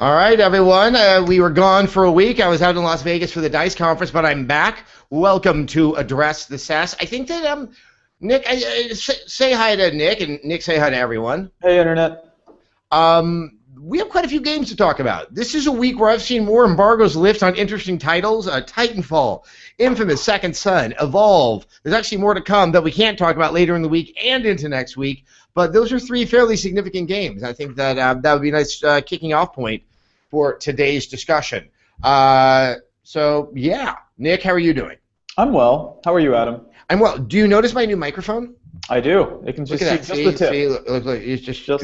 All right, everyone. We were gone for a week. I was out in Las Vegas for the DICE conference, but I'm back. Welcome to Address the SES. I think that Nick, say hi to Nick, and Nick say hi to everyone. Hey, Internet. We have quite a few games to talk about. This is a week where I've seen more embargoes lift on interesting titles. Titanfall, Infamous, Second Son, Evolve. There's actually more to come that we can't talk about later in the week and into next week. But those are three fairly significant games. I think that that would be a nice kicking off point for today's discussion. So, yeah. Nick, how are you doing? I'm well. How are you, Adam? I'm well. Do you notice my new microphone? I do. It can just see just the tip. See, look, it's just the...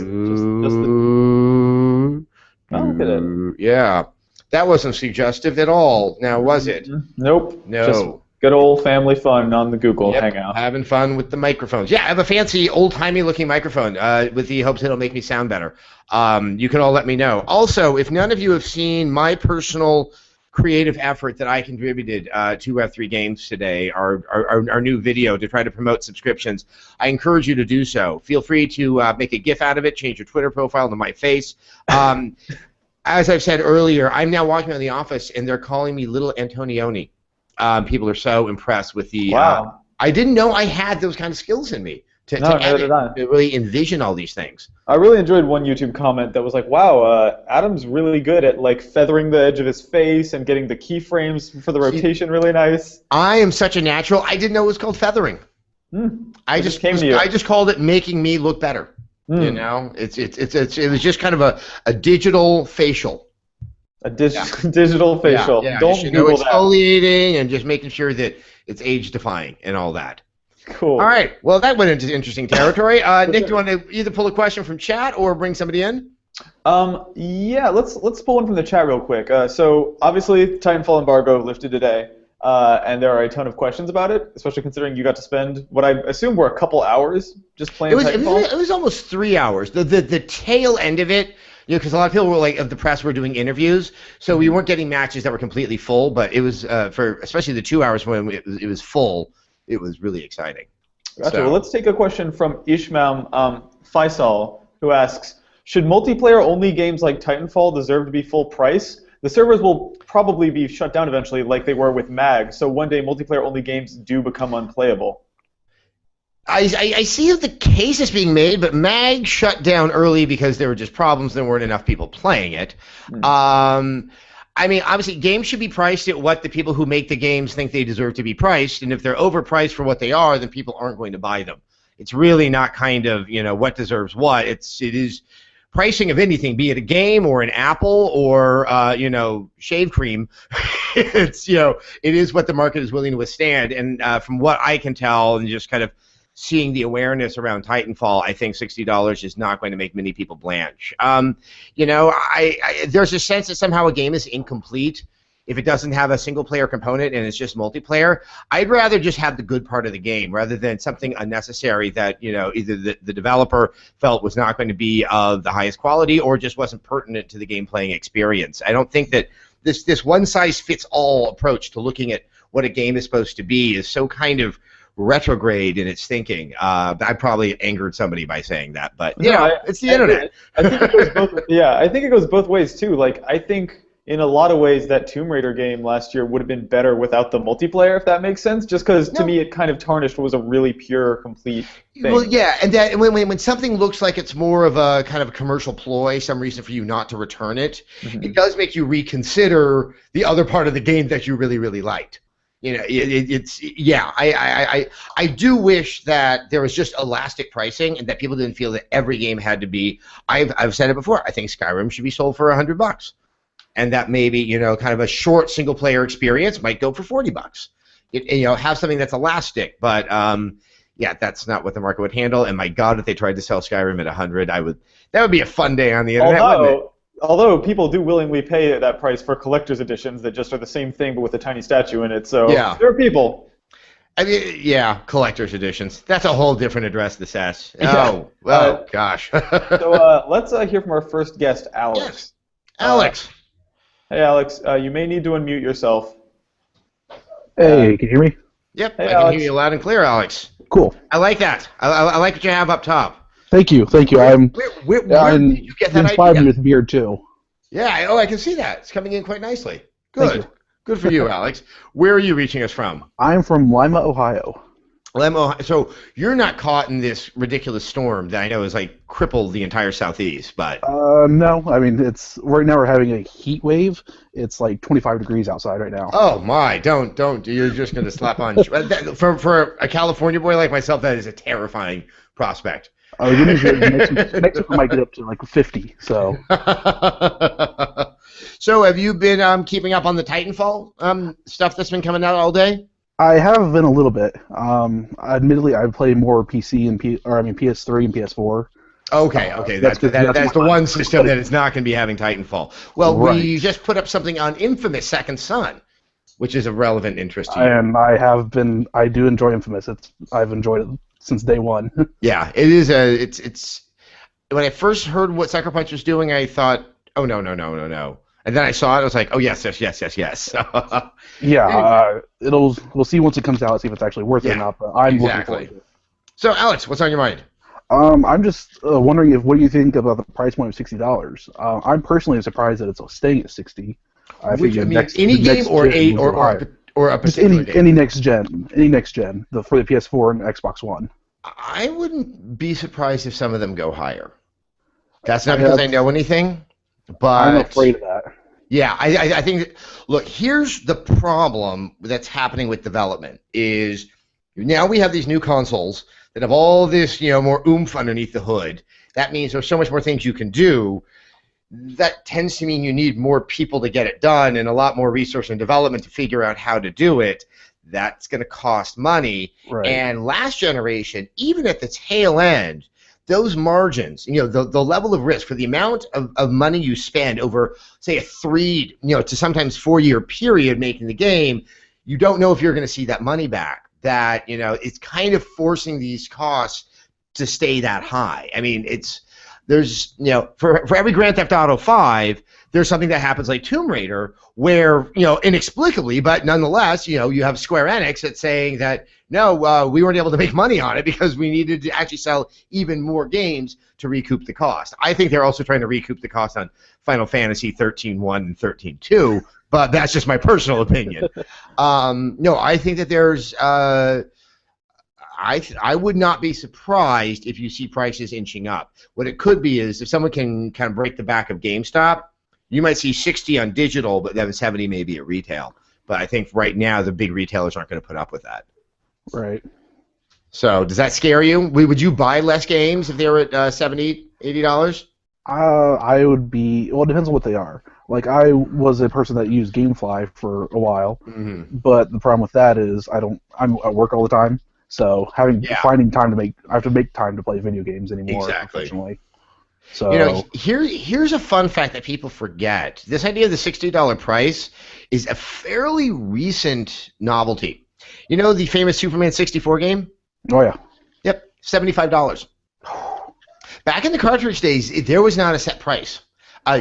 Oh, look at it. Yeah. That wasn't suggestive at all, now was it? Nope. No. Just good old family fun on the Google Hangout. Having fun with the microphones. Yeah, I have a fancy, old-timey looking microphone with the hopes it'll make me sound better. You can all let me know. Also, if none of you have seen my personal creative effort that I contributed to F3 Games today, our new video to try to promote subscriptions, I encourage you to do so. Feel free to make a GIF out of it, change your Twitter profile to my face. As I've said earlier, I'm now walking around the office, and they're calling me Little Antonioni. People are so impressed with the... Wow. I didn't know I had those kind of skills in me to really envision all these things. I really enjoyed one YouTube comment that was like, wow, Adam's really good at like feathering the edge of his face and getting the keyframes for the rotation really nice. I am such a natural. I didn't know it was called feathering. I just called it making me look better. You know, it was just kind of a digital facial. A digital facial. Yeah. Don't Google that. Exfoliating and just making sure that it's age-defying and all that. Cool. All right. Well, that went into interesting territory. Nick, do you want to either pull a question from chat or bring somebody in? Yeah. Let's pull one from the chat real quick. So obviously, Titanfall embargo lifted today, and there are a ton of questions about it, especially considering you got to spend what I assume were a couple hours just playing Titanfall. It was almost 3 hours. The tail end of it. You know, because a lot of people were like, of the press were doing interviews, so we weren't getting matches that were completely full. But it was for especially the 2 hours when it was full, it was really exciting. Gotcha. Well, let's take a question from Ishmael Faisal, who asks, should multiplayer-only games like Titanfall deserve to be full price? The servers will probably be shut down eventually, like they were with MAG. So one day, multiplayer-only games do become unplayable. I see the case is being made, but MAG shut down early because there were just problems. There weren't enough people playing it. I mean, obviously, games should be priced at what the people who make the games think they deserve to be priced, and if they're overpriced for what they are, then people aren't going to buy them. It's really not kind of, you know, what deserves what. It is pricing of anything, be it a game or an apple or, you know, shave cream. It's, you know, it is what the market is willing to withstand, and from what I can tell and just kind of seeing the awareness around Titanfall, I think $60 is not going to make many people blanch. You know, there's a sense that somehow a game is incomplete if it doesn't have a single-player component and it's just multiplayer. I'd rather just have the good part of the game rather than something unnecessary that, you know, either the developer felt was not going to be of the highest quality or just wasn't pertinent to the game-playing experience. I don't think that this one-size-fits-all approach to looking at what a game is supposed to be is so kind of retrograde in its thinking. I probably angered somebody by saying that, but it's the internet. I think it goes both. Yeah, I think it goes both ways too. Like I think in a lot of ways that Tomb Raider game last year would have been better without the multiplayer, if that makes sense. Just because to me it kind of tarnished what was a really pure, complete thing. Well, yeah, and that when something looks like it's more of a kind of a commercial ploy, some reason for you not to return it, it does make you reconsider the other part of the game that you really, really liked. You know, I do wish that there was just elastic pricing and that people didn't feel that every game had to be. I've said it before. I think Skyrim should be sold for $100, and that maybe, you know, kind of a short single player experience might go for $40. You know, have something that's elastic, but yeah, that's not what the market would handle. And my God, if they tried to sell Skyrim at $100, that would be a fun day on the internet, wouldn't it? Although people do willingly pay that price for collector's editions that just are the same thing but with a tiny statue in it, so yeah. There are people. I mean, yeah, collector's editions. That's a whole different address, the SES. Yeah. Oh, gosh. So let's hear from our first guest, Alex. Yes. Alex. Hey, Alex. You may need to unmute yourself. Hey, can you hear me? Yep, hey, I can hear you loud and clear, Alex. Cool. I like that. I like what you have up top. Thank you. Where did you get that idea? Inspired me with beard too. Yeah. Oh, I can see that. It's coming in quite nicely. Thank Good. you. Good for you, Alex. Where are you reaching us from? I'm from Lima, Ohio. So you're not caught in this ridiculous storm that I know has like crippled the entire southeast, but No, I mean it's right now we're having a heat wave. It's like 25 degrees outside right now. oh my, don't! You're just going to slap on. For a California boy like myself, that is a terrifying prospect. The good news is next week we might get up to like 50. So. So have you been keeping up on the Titanfall stuff that's been coming out all day? I have been a little bit. Admittedly, I play more PC and PS3 and PS4. Okay, that's that's the one system that is not going to be having Titanfall. Well, Right. we just put up something on Infamous Second Son, which is of relevant interest to you. And I do enjoy Infamous. I've enjoyed it since day one. Yeah, it is it's when I first heard what Sucker Punch was doing, I thought, oh no. And then I saw it, I was like, oh yes. Yeah, we'll see once it comes out, see if it's actually worth it or not. But I'm looking forward to it. So Alex, what's on your mind? I'm just wondering what do you think about the price point of $60? I'm personally surprised that it's staying at 60. Any game or a just particular game? any next gen, for the PS4 and Xbox One. I wouldn't be surprised if some of them go higher. That's not because I know anything, but I'm afraid of that. Yeah, I think. Look, here's the problem that's happening with development: is now we have these new consoles that have all this, more oomph underneath the hood. That means there's so much more things you can do. That tends to mean you need more people to get it done and a lot more research and development to figure out how to do it. That's going to cost money. Right. And last generation, even at the tail end, those margins, the level of risk for the amount of money you spend over, say, a 3, to sometimes 4-year period making the game, you don't know if you're going to see that money back. That, it's kind of forcing these costs to stay that high. I mean, there's for every Grand Theft Auto 5, there's something that happens like Tomb Raider where, inexplicably, but nonetheless, you have Square Enix that's saying that, no, we weren't able to make money on it because we needed to actually sell even more games to recoup the cost. I think they're also trying to recoup the cost on Final Fantasy 13.1 and 13.2, but that's just my personal opinion. No, I think that there's I would not be surprised if you see prices inching up. What it could be is if someone can kind of break the back of GameStop, you might see 60 on digital, but then 70 maybe at retail. But I think right now the big retailers aren't going to put up with that. Right. So does that scare you? Would you buy less games if they were at $70, $80? I would be. Well, it depends on what they are. Like, I was a person that used GameFly for a while, but the problem with that is I'm at work all the time, so finding time to I have to make time to play video games anymore. Exactly. Unfortunately. So here's a fun fact that people forget. This idea of the $60 price is a fairly recent novelty. You know the famous Superman 64 game? Oh yeah. Yep, $75. Back in the cartridge days, there was not a set price.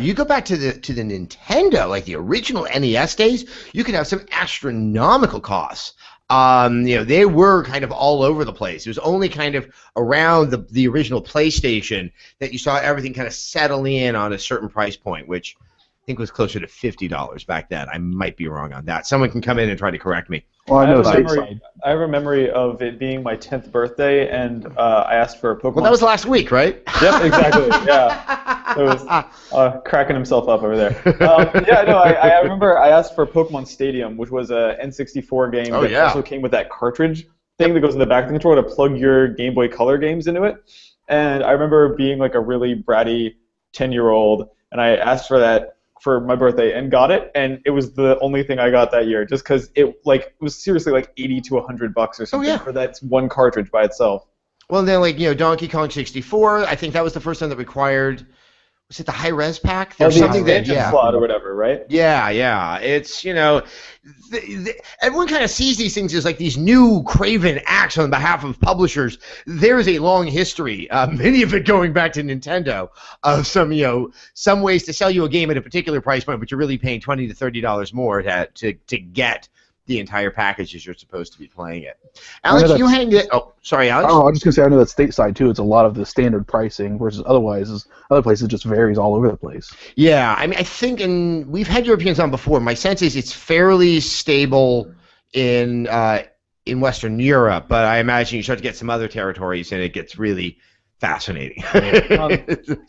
You go back to the Nintendo, like the original NES days, you could have some astronomical costs. They were kind of all over the place. It was only kind of around the original PlayStation that you saw everything kind of settle in on a certain price point, which I think was closer to $50 back then. I might be wrong on that. Someone can come in and try to correct me. Well, I have a memory of it being my 10th birthday, and I asked for a Pokemon. Well, that was last week, right? Yep, exactly. Yeah, it was cracking himself up over there. I remember I asked for Pokemon Stadium, which was a N64 game that also came with that cartridge thing that goes in the back of the controller to plug your Game Boy Color games into it. And I remember being like a really bratty 10-year-old, and I asked for that for my birthday and got it, and it was the only thing I got that year, just because it was seriously like $80 to $100 or something for that one cartridge by itself. Well, then Donkey Kong 64, I think that was the first one that required. Was it the high res pack? There's something that slot or whatever, right? Yeah. It's everyone kind of sees these things as like these new craven acts on behalf of publishers. There is a long history, many of it going back to Nintendo, of some ways to sell you a game at a particular price point, but you're really paying $20 to $30 more to get the entire package as you're supposed to be playing it. Alex, you hang it. Oh, sorry, Alex. Oh, I was just gonna say I know that stateside too. It's a lot of the standard pricing versus otherwise other places just varies all over the place. Yeah, I mean, I think, and we've had Europeans on before. My sense is it's fairly stable in Western Europe, but I imagine you start to get some other territories, and it gets really fascinating.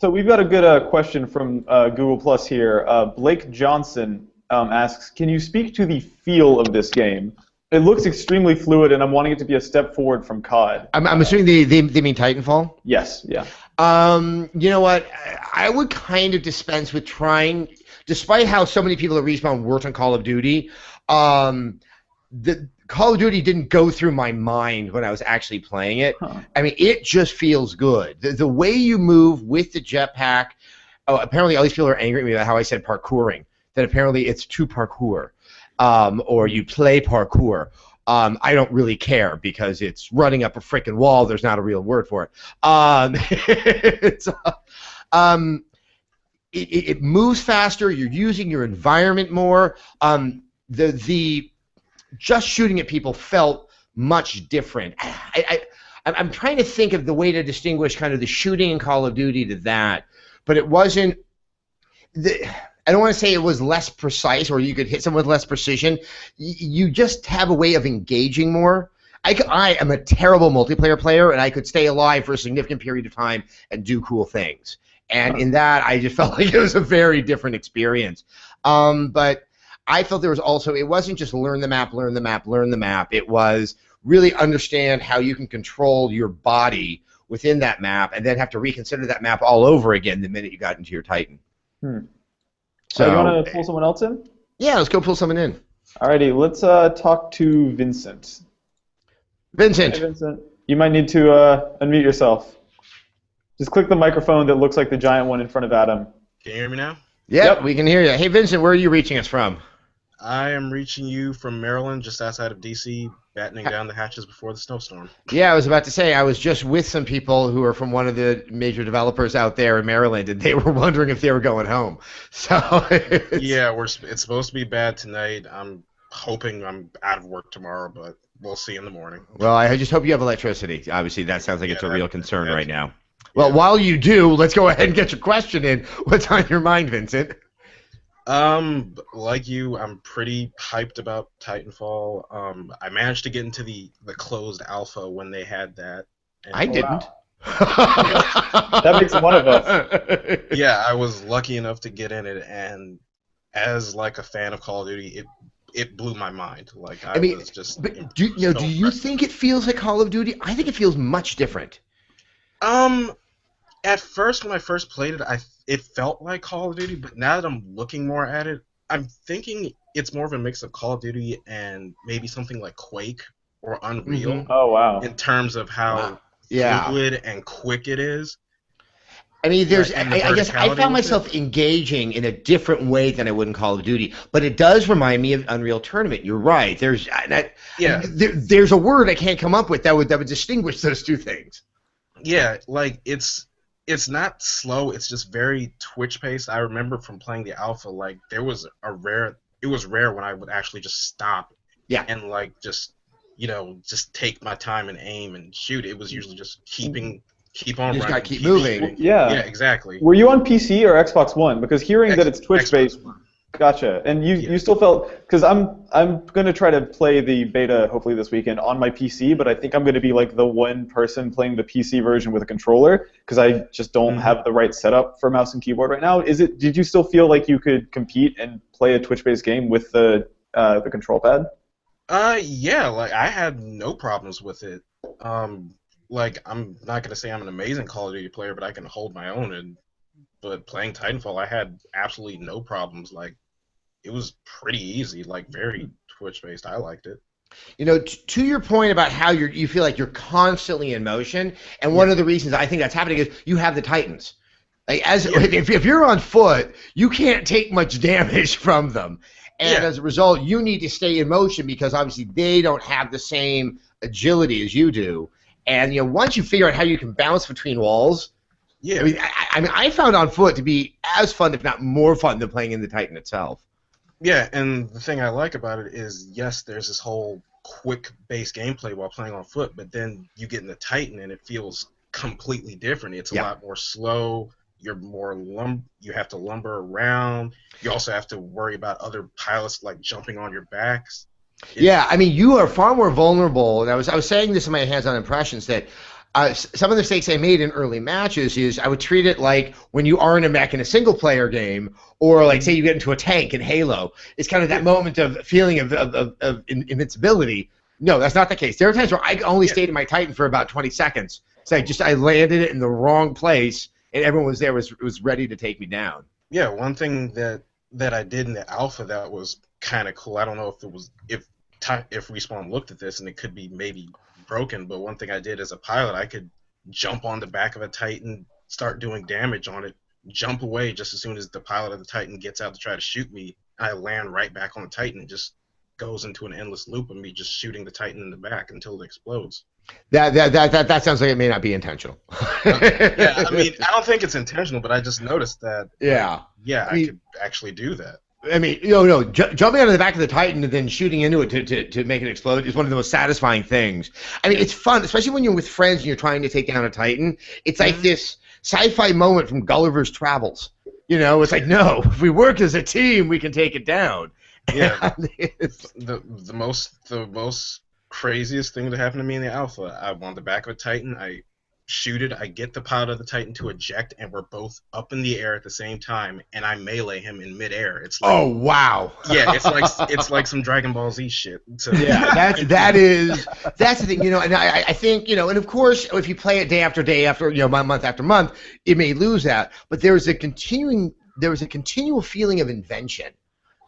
So we've got a good question from Google Plus here. Blake Johnson asks, can you speak to the feel of this game? It looks extremely fluid, and I'm wanting it to be a step forward from COD. I'm assuming they mean Titanfall? Yes, yeah. You know what? I would kind of dispense with trying, despite how so many people at Respawn worked on Call of Duty, the Call of Duty didn't go through my mind when I was actually playing it. Huh. I mean, it just feels good. The way you move with the jetpack, apparently all these people are angry at me about how I said parkouring, that apparently it's to parkour, or you play parkour. I don't really care because it's running up a freaking wall. There's not a real word for it. It moves faster. You're using your environment more. The just shooting at people felt much different. I'm trying to think of the way to distinguish kind of the shooting in Call of Duty to that, but it wasn't. I don't want to say it was less precise or you could hit someone with less precision. You just have a way of engaging more. I am a terrible multiplayer player, and I could stay alive for a significant period of time and do cool things. And in that, I just felt like it was a very different experience. But I felt there was also, it wasn't just learn the map, learn the map, learn the map. It was really understand how you can control your body within that map and then have to reconsider that map all over again the minute you got into your Titan. So you want to pull someone else in? Yeah, let's go pull someone in. Alrighty, let's talk to Vincent. Vincent. Hey, Vincent. You might need to unmute yourself. Just click the microphone that looks like the giant one in front of Adam. Can you hear me now? Yep, we can hear you. Hey, Vincent, where are you reaching us from? I am reaching you from Maryland, just outside of D.C., battening down the hatches before the snowstorm. Yeah, I was about to say, I was just with some people who are from one of the major developers out there in Maryland, and they were wondering if they were going home. So yeah, it's supposed to be bad tonight. I'm hoping I'm out of work tomorrow, but we'll see in the morning. Well, I just hope you have electricity. Obviously, that sounds like it's a real concern right now. Well, while you do, let's go ahead and get your question in. What's on your mind, Vincent? Like you, I'm pretty hyped about Titanfall. I managed to get into the closed alpha when they had that. I didn't. That makes one of us. Yeah, I was lucky enough to get in it, and as like a fan of Call of Duty, it blew my mind. Like I mean, was just. But do you think it feels like Call of Duty? I think it feels much different. At first, when I first played it, it felt like Call of Duty, but now that I'm looking more at it, I'm thinking it's more of a mix of Call of Duty and maybe something like Quake or Unreal. Mm-hmm. Oh, wow. In terms of how fluid and quick it is. I mean, I guess I found myself engaging in a different way than I would in Call of Duty, but it does remind me of Unreal Tournament. You're right. There's a word I can't come up with that would distinguish those two things. Yeah, like it's not slow. It's just very twitch paced. I remember from playing the alpha, like it was rare when I would actually just stop, and like just take my time and aim and shoot. It was usually just keep on running. Just gotta keep moving. Yeah, exactly. Were you on PC or Xbox One? Because hearing that it's twitch based. Gotcha. And you still felt, because I'm going to try to play the beta hopefully this weekend on my PC, but I think I'm going to be like the one person playing the PC version with a controller because I just don't have the right setup for mouse and keyboard right now. Did you still feel like you could compete and play a Twitch-based game with the control pad? Yeah, like I had no problems with it. Like I'm not going to say I'm an amazing Call of Duty player, but I can hold my own. But playing Titanfall, I had absolutely no problems. Like, it was pretty easy, like very Twitch-based. I liked it. To your point about how you feel like you're constantly in motion, and one of the reasons I think that's happening is you have the Titans. Like, if you're on foot, you can't take much damage from them, and as a result, you need to stay in motion because obviously they don't have the same agility as you do. And once you figure out how you can bounce between walls. Yeah, I mean, I found on foot to be as fun, if not more fun, than playing in the Titan itself. Yeah, and the thing I like about it is, yes, there's this whole quick base gameplay while playing on foot, but then you get in the Titan and it feels completely different. It's a lot more slow. You're more you have to lumber around. You also have to worry about other pilots like jumping on your backs. Yeah, I mean, you are far more vulnerable. And I was saying this in my hands-on impressions that some of the mistakes I made in early matches is I would treat it like when you are in a mech in a single-player game, or like say you get into a tank in Halo. It's kind of that moment of feeling of invincibility. No, that's not the case. There are times where I only stayed in my Titan for about 20 seconds. So I landed it in the wrong place, and everyone was there was ready to take me down. Yeah, one thing that I did in the alpha that was kind of cool. I don't know if Respawn looked at this and it could be maybe broken, but one thing I did as a pilot, I could jump on the back of a Titan, start doing damage on it, jump away just as soon as the pilot of the Titan gets out to try to shoot me. I land right back on the Titan and just goes into an endless loop of me just shooting the Titan in the back until it explodes. That sounds like it may not be intentional. Yeah, I mean, I don't think it's intentional, but I just noticed that. Yeah. I could actually do that. I mean, jumping out of the back of the Titan and then shooting into it to make it explode is one of the most satisfying things. I mean, it's fun, especially when you're with friends and you're trying to take down a Titan. It's like this sci-fi moment from Gulliver's Travels. It's like, no, if we work as a team, we can take it down. Yeah. the most craziest thing that happened to me in the alpha, I'm on the back of a Titan, I shoot it, I get the pilot of the Titan to eject, and we're both up in the air at the same time, and I melee him in midair. It's like, oh wow! Yeah, it's like some Dragon Ball Z shit. So. Yeah, that's the thing, and I think, and of course, if you play it day after day after, month after month, it may lose that, but there was a continual feeling of invention.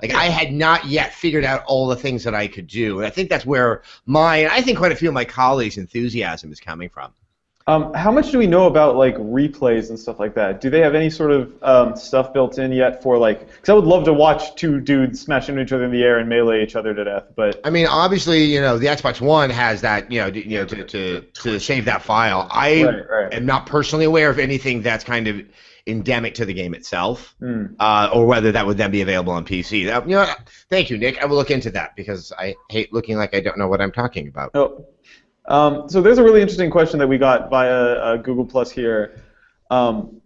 Like, I had not yet figured out all the things that I could do, and I think that's where I think quite a few of my colleagues' enthusiasm is coming from. How much do we know about like replays and stuff like that? Do they have any sort of stuff built in yet for because I would love to watch two dudes smash into each other in the air and melee each other to death. But I mean, obviously, the Xbox One has that, to save that file. I am not personally aware of anything that's kind of endemic to the game itself, or whether that would then be available on PC. Thank you, Nick. I will look into that because I hate looking like I don't know what I'm talking about. Oh. So there's a really interesting question that we got via Google Plus here from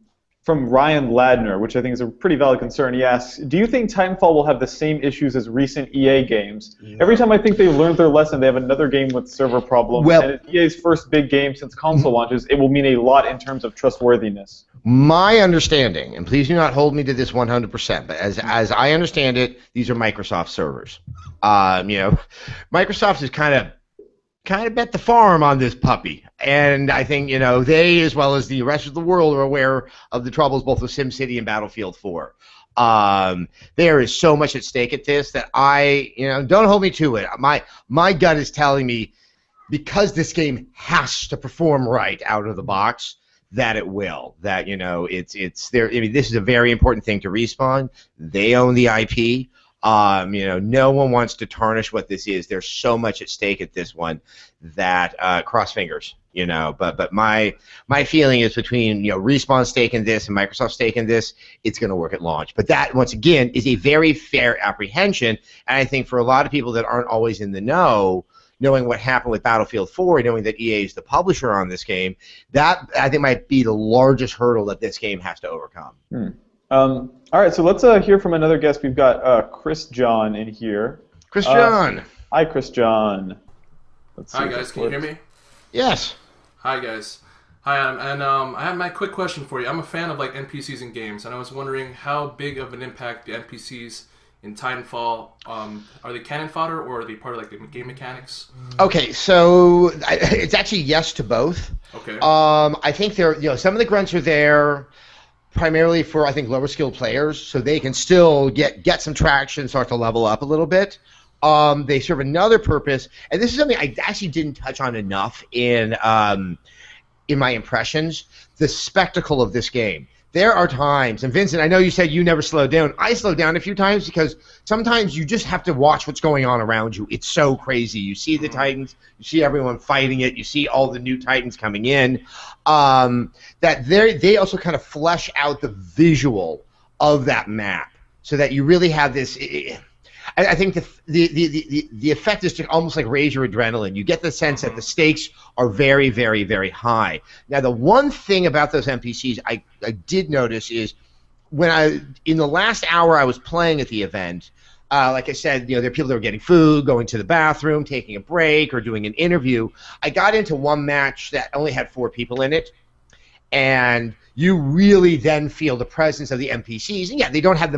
Ryan Ladner, which I think is a pretty valid concern. He asks, do you think Titanfall will have the same issues as recent EA games? No. Every time I think they've learned their lesson, they have another game with server problems. And it's EA's first big game since console launches. It will mean a lot in terms of trustworthiness. My understanding, and please do not hold me to this 100%, but as I understand it, these are Microsoft servers. Microsoft has kind of bet the farm on this puppy, and I think they, as well as the rest of the world, are aware of the troubles both with SimCity and Battlefield 4. There is so much at stake at this that don't hold me to it. My gut is telling me, because this game has to perform right out of the box, that it will. That it's there. I mean, this is a very important thing to Respawn. They own the IP. No one wants to tarnish what this is. There's so much at stake at this one that cross fingers, But my feeling is between Respawn's stake in this and Microsoft's stake in this, it's going to work at launch. But that, once again, is a very fair apprehension, and I think for a lot of people that aren't always in the know, knowing what happened with Battlefield 4, knowing that EA is the publisher on this game, that I think might be the largest hurdle that this game has to overcome. All right, so let's hear from another guest. We've got Chris John in here. Chris John. Hi, Chris John. Hi, guys. Can you hear me? Yes. Hi, guys. Hi, Adam. And I have my quick question for you. I'm a fan of NPCs in games, and I was wondering how big of an impact the NPCs in Titanfall, are they cannon fodder, or are they part of the game mechanics? Okay, so it's actually yes to both. Okay. I think some of the grunts are there primarily for, I think, lower skilled players, so they can still get some traction, start to level up a little bit. They serve another purpose, and this is something I actually didn't touch on enough in my impressions, the spectacle of this game. There are times, and Vincent, I know you said you never slowed down. I slowed down a few times because sometimes you just have to watch what's going on around you. It's so crazy. You see the Titans, you see everyone fighting it, you see all the new Titans coming in. That they also kind of flesh out the visual of that map so that you really have this. I think the effect is to almost like raise your adrenaline. You get the sense that the stakes are very, very, very high. Now, the one thing about those NPCs I did notice is in the last hour I was playing at the event, like I said, there are people that were getting food, going to the bathroom, taking a break, or doing an interview. I got into one match that only had 4 people in it, and you really then feel the presence of the NPCs. And yeah, they don't have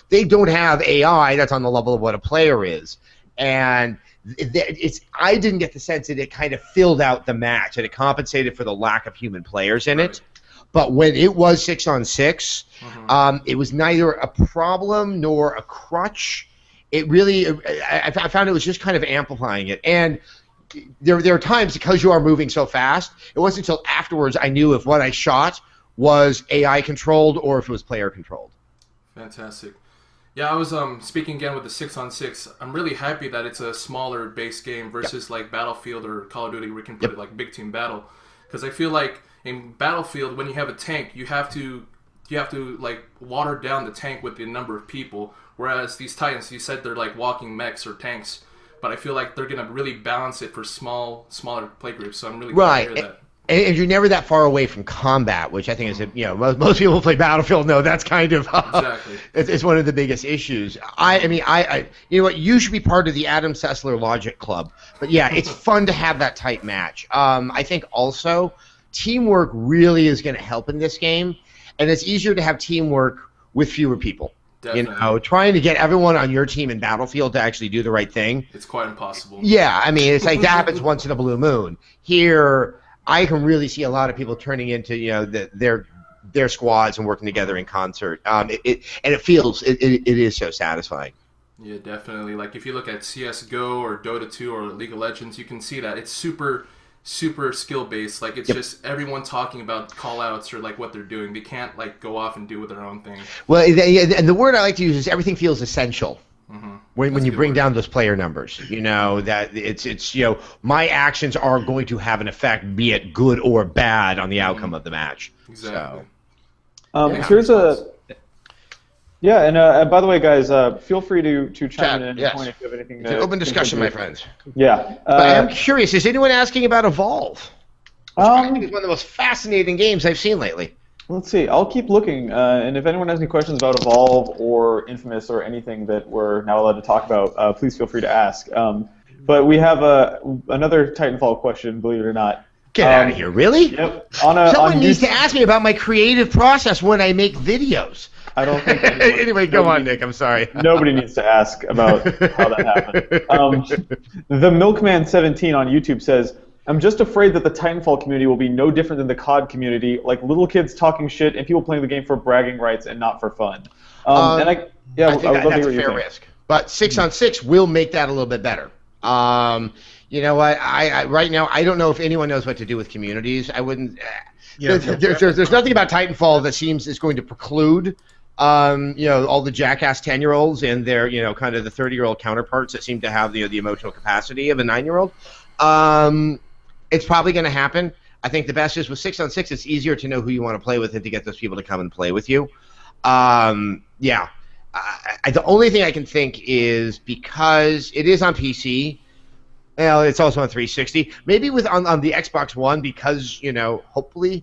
they don't have AI that's on the level of what a player is. And I didn't get the sense that it kind of filled out the match, and it compensated for the lack of human players in it. But when it was 6-on-6, it was neither a problem nor a crutch. It really, I found it was just kind of amplifying it. And there are times, because you are moving so fast, it wasn't until afterwards I knew if what I shot was AI controlled or if it was player controlled. Fantastic. Yeah, I was speaking again with the 6-on-6. I'm really happy that it's a smaller base game versus like Battlefield or Call of Duty, where we can put it like big team battle. Because I feel like in Battlefield, when you have a tank, you have to like water down the tank with the number of people. Whereas these Titans, you said they're like walking mechs or tanks, but I feel like they're gonna really balance it for smaller play groups. So I'm really glad to hear that. And you're never that far away from combat, which I think is, most people who play Battlefield know that's kind of exactly. It's one of the biggest issues. I mean, you know what? You should be part of the Adam Sessler Logic Club. But yeah, it's fun to have that tight match. I think also teamwork really is going to help in this game, and it's easier to have teamwork with fewer people. Definitely. Trying to get everyone on your team in Battlefield to actually do the right thing. It's quite impossible. Yeah, I mean, it's like that happens once in a blue moon. Here, I can really see a lot of people turning into their squads and working together in concert. It is so satisfying. Yeah, definitely. Like if you look at CS:GO or Dota 2 or League of Legends, you can see that it's super skill based. Like it's just everyone talking about call outs or like what they're doing. They can't like go off and do their own thing. Well, and the word I like to use is everything feels essential. When you bring down those player numbers, that it's my actions are going to have an effect, be it good or bad, on the outcome of the match. Exactly. Here's and by the way, guys, feel free to chime in at any point if you have anything. It's an open discussion, my friends. Yeah. But I'm curious. Is anyone asking about Evolve? Which I think is one of the most fascinating games I've seen lately. Let's see. I'll keep looking, and if anyone has any questions about Evolve or Infamous or anything that we're now allowed to talk about, please feel free to ask. But we have another Titanfall question, believe it or not. Get out of here, really? Yep. Someone needs to ask me about my creative process when I make videos. I don't think. Anyway, go on, Nick. I'm sorry. Nobody needs to ask about how that happened. The Milkman17 on YouTube says, I'm just afraid that the Titanfall community will be no different than the COD community, like little kids talking shit and people playing the game for bragging rights and not for fun. I think that's a fair risk. But 6-on-6 will make that a little bit better. You know what? I right now I don't know if anyone knows what to do with communities. I wouldn't. There's nothing about Titanfall that seems is going to preclude all the jackass 10-year-olds and their kind of the 30-year-old counterparts that seem to have the emotional capacity of a 9-year-old. It's probably going to happen. I think the best is with 6-on-6, it's easier to know who you want to play with and to get those people to come and play with you. The only thing I can think is because it is on PC, it's also on 360. Maybe on the Xbox One, because hopefully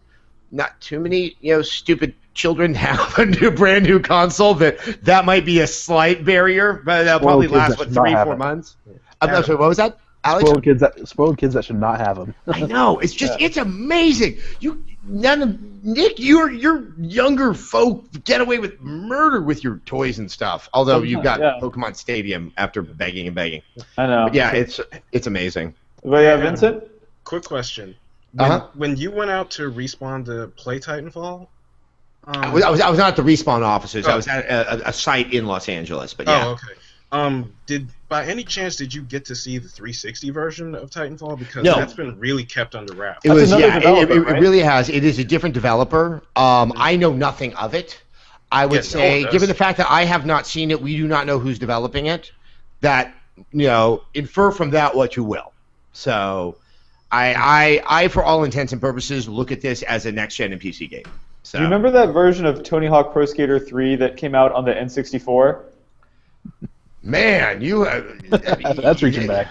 not too many stupid children have a brand new console. That might be a slight barrier, but that'll probably last 3-4 months. I'm sorry, what was that? Alex? Spoiled kids that should not have them. I know. It's just it's amazing. Nick, your younger folk get away with murder with your toys and stuff. Although you've got Pokemon Stadium after begging and begging. I know. But yeah, it's amazing. But yeah, Vincent. Quick question. When you went out to Respawn to play Titanfall, I was not at the Respawn offices. I was at a site in Los Angeles. But yeah. Oh, okay. By any chance did you get to see the 360 version of Titanfall? Because that's been really kept under wraps. It really has. It is a different developer. I know nothing of it. I would say, given the fact that I have not seen it, we do not know who's developing it. That infer from that what you will. So, I for all intents and purposes look at this as a next gen and PC game. So. Do you remember that version of Tony Hawk Pro Skater 3 that came out on the N64? Man, you That's reaching back.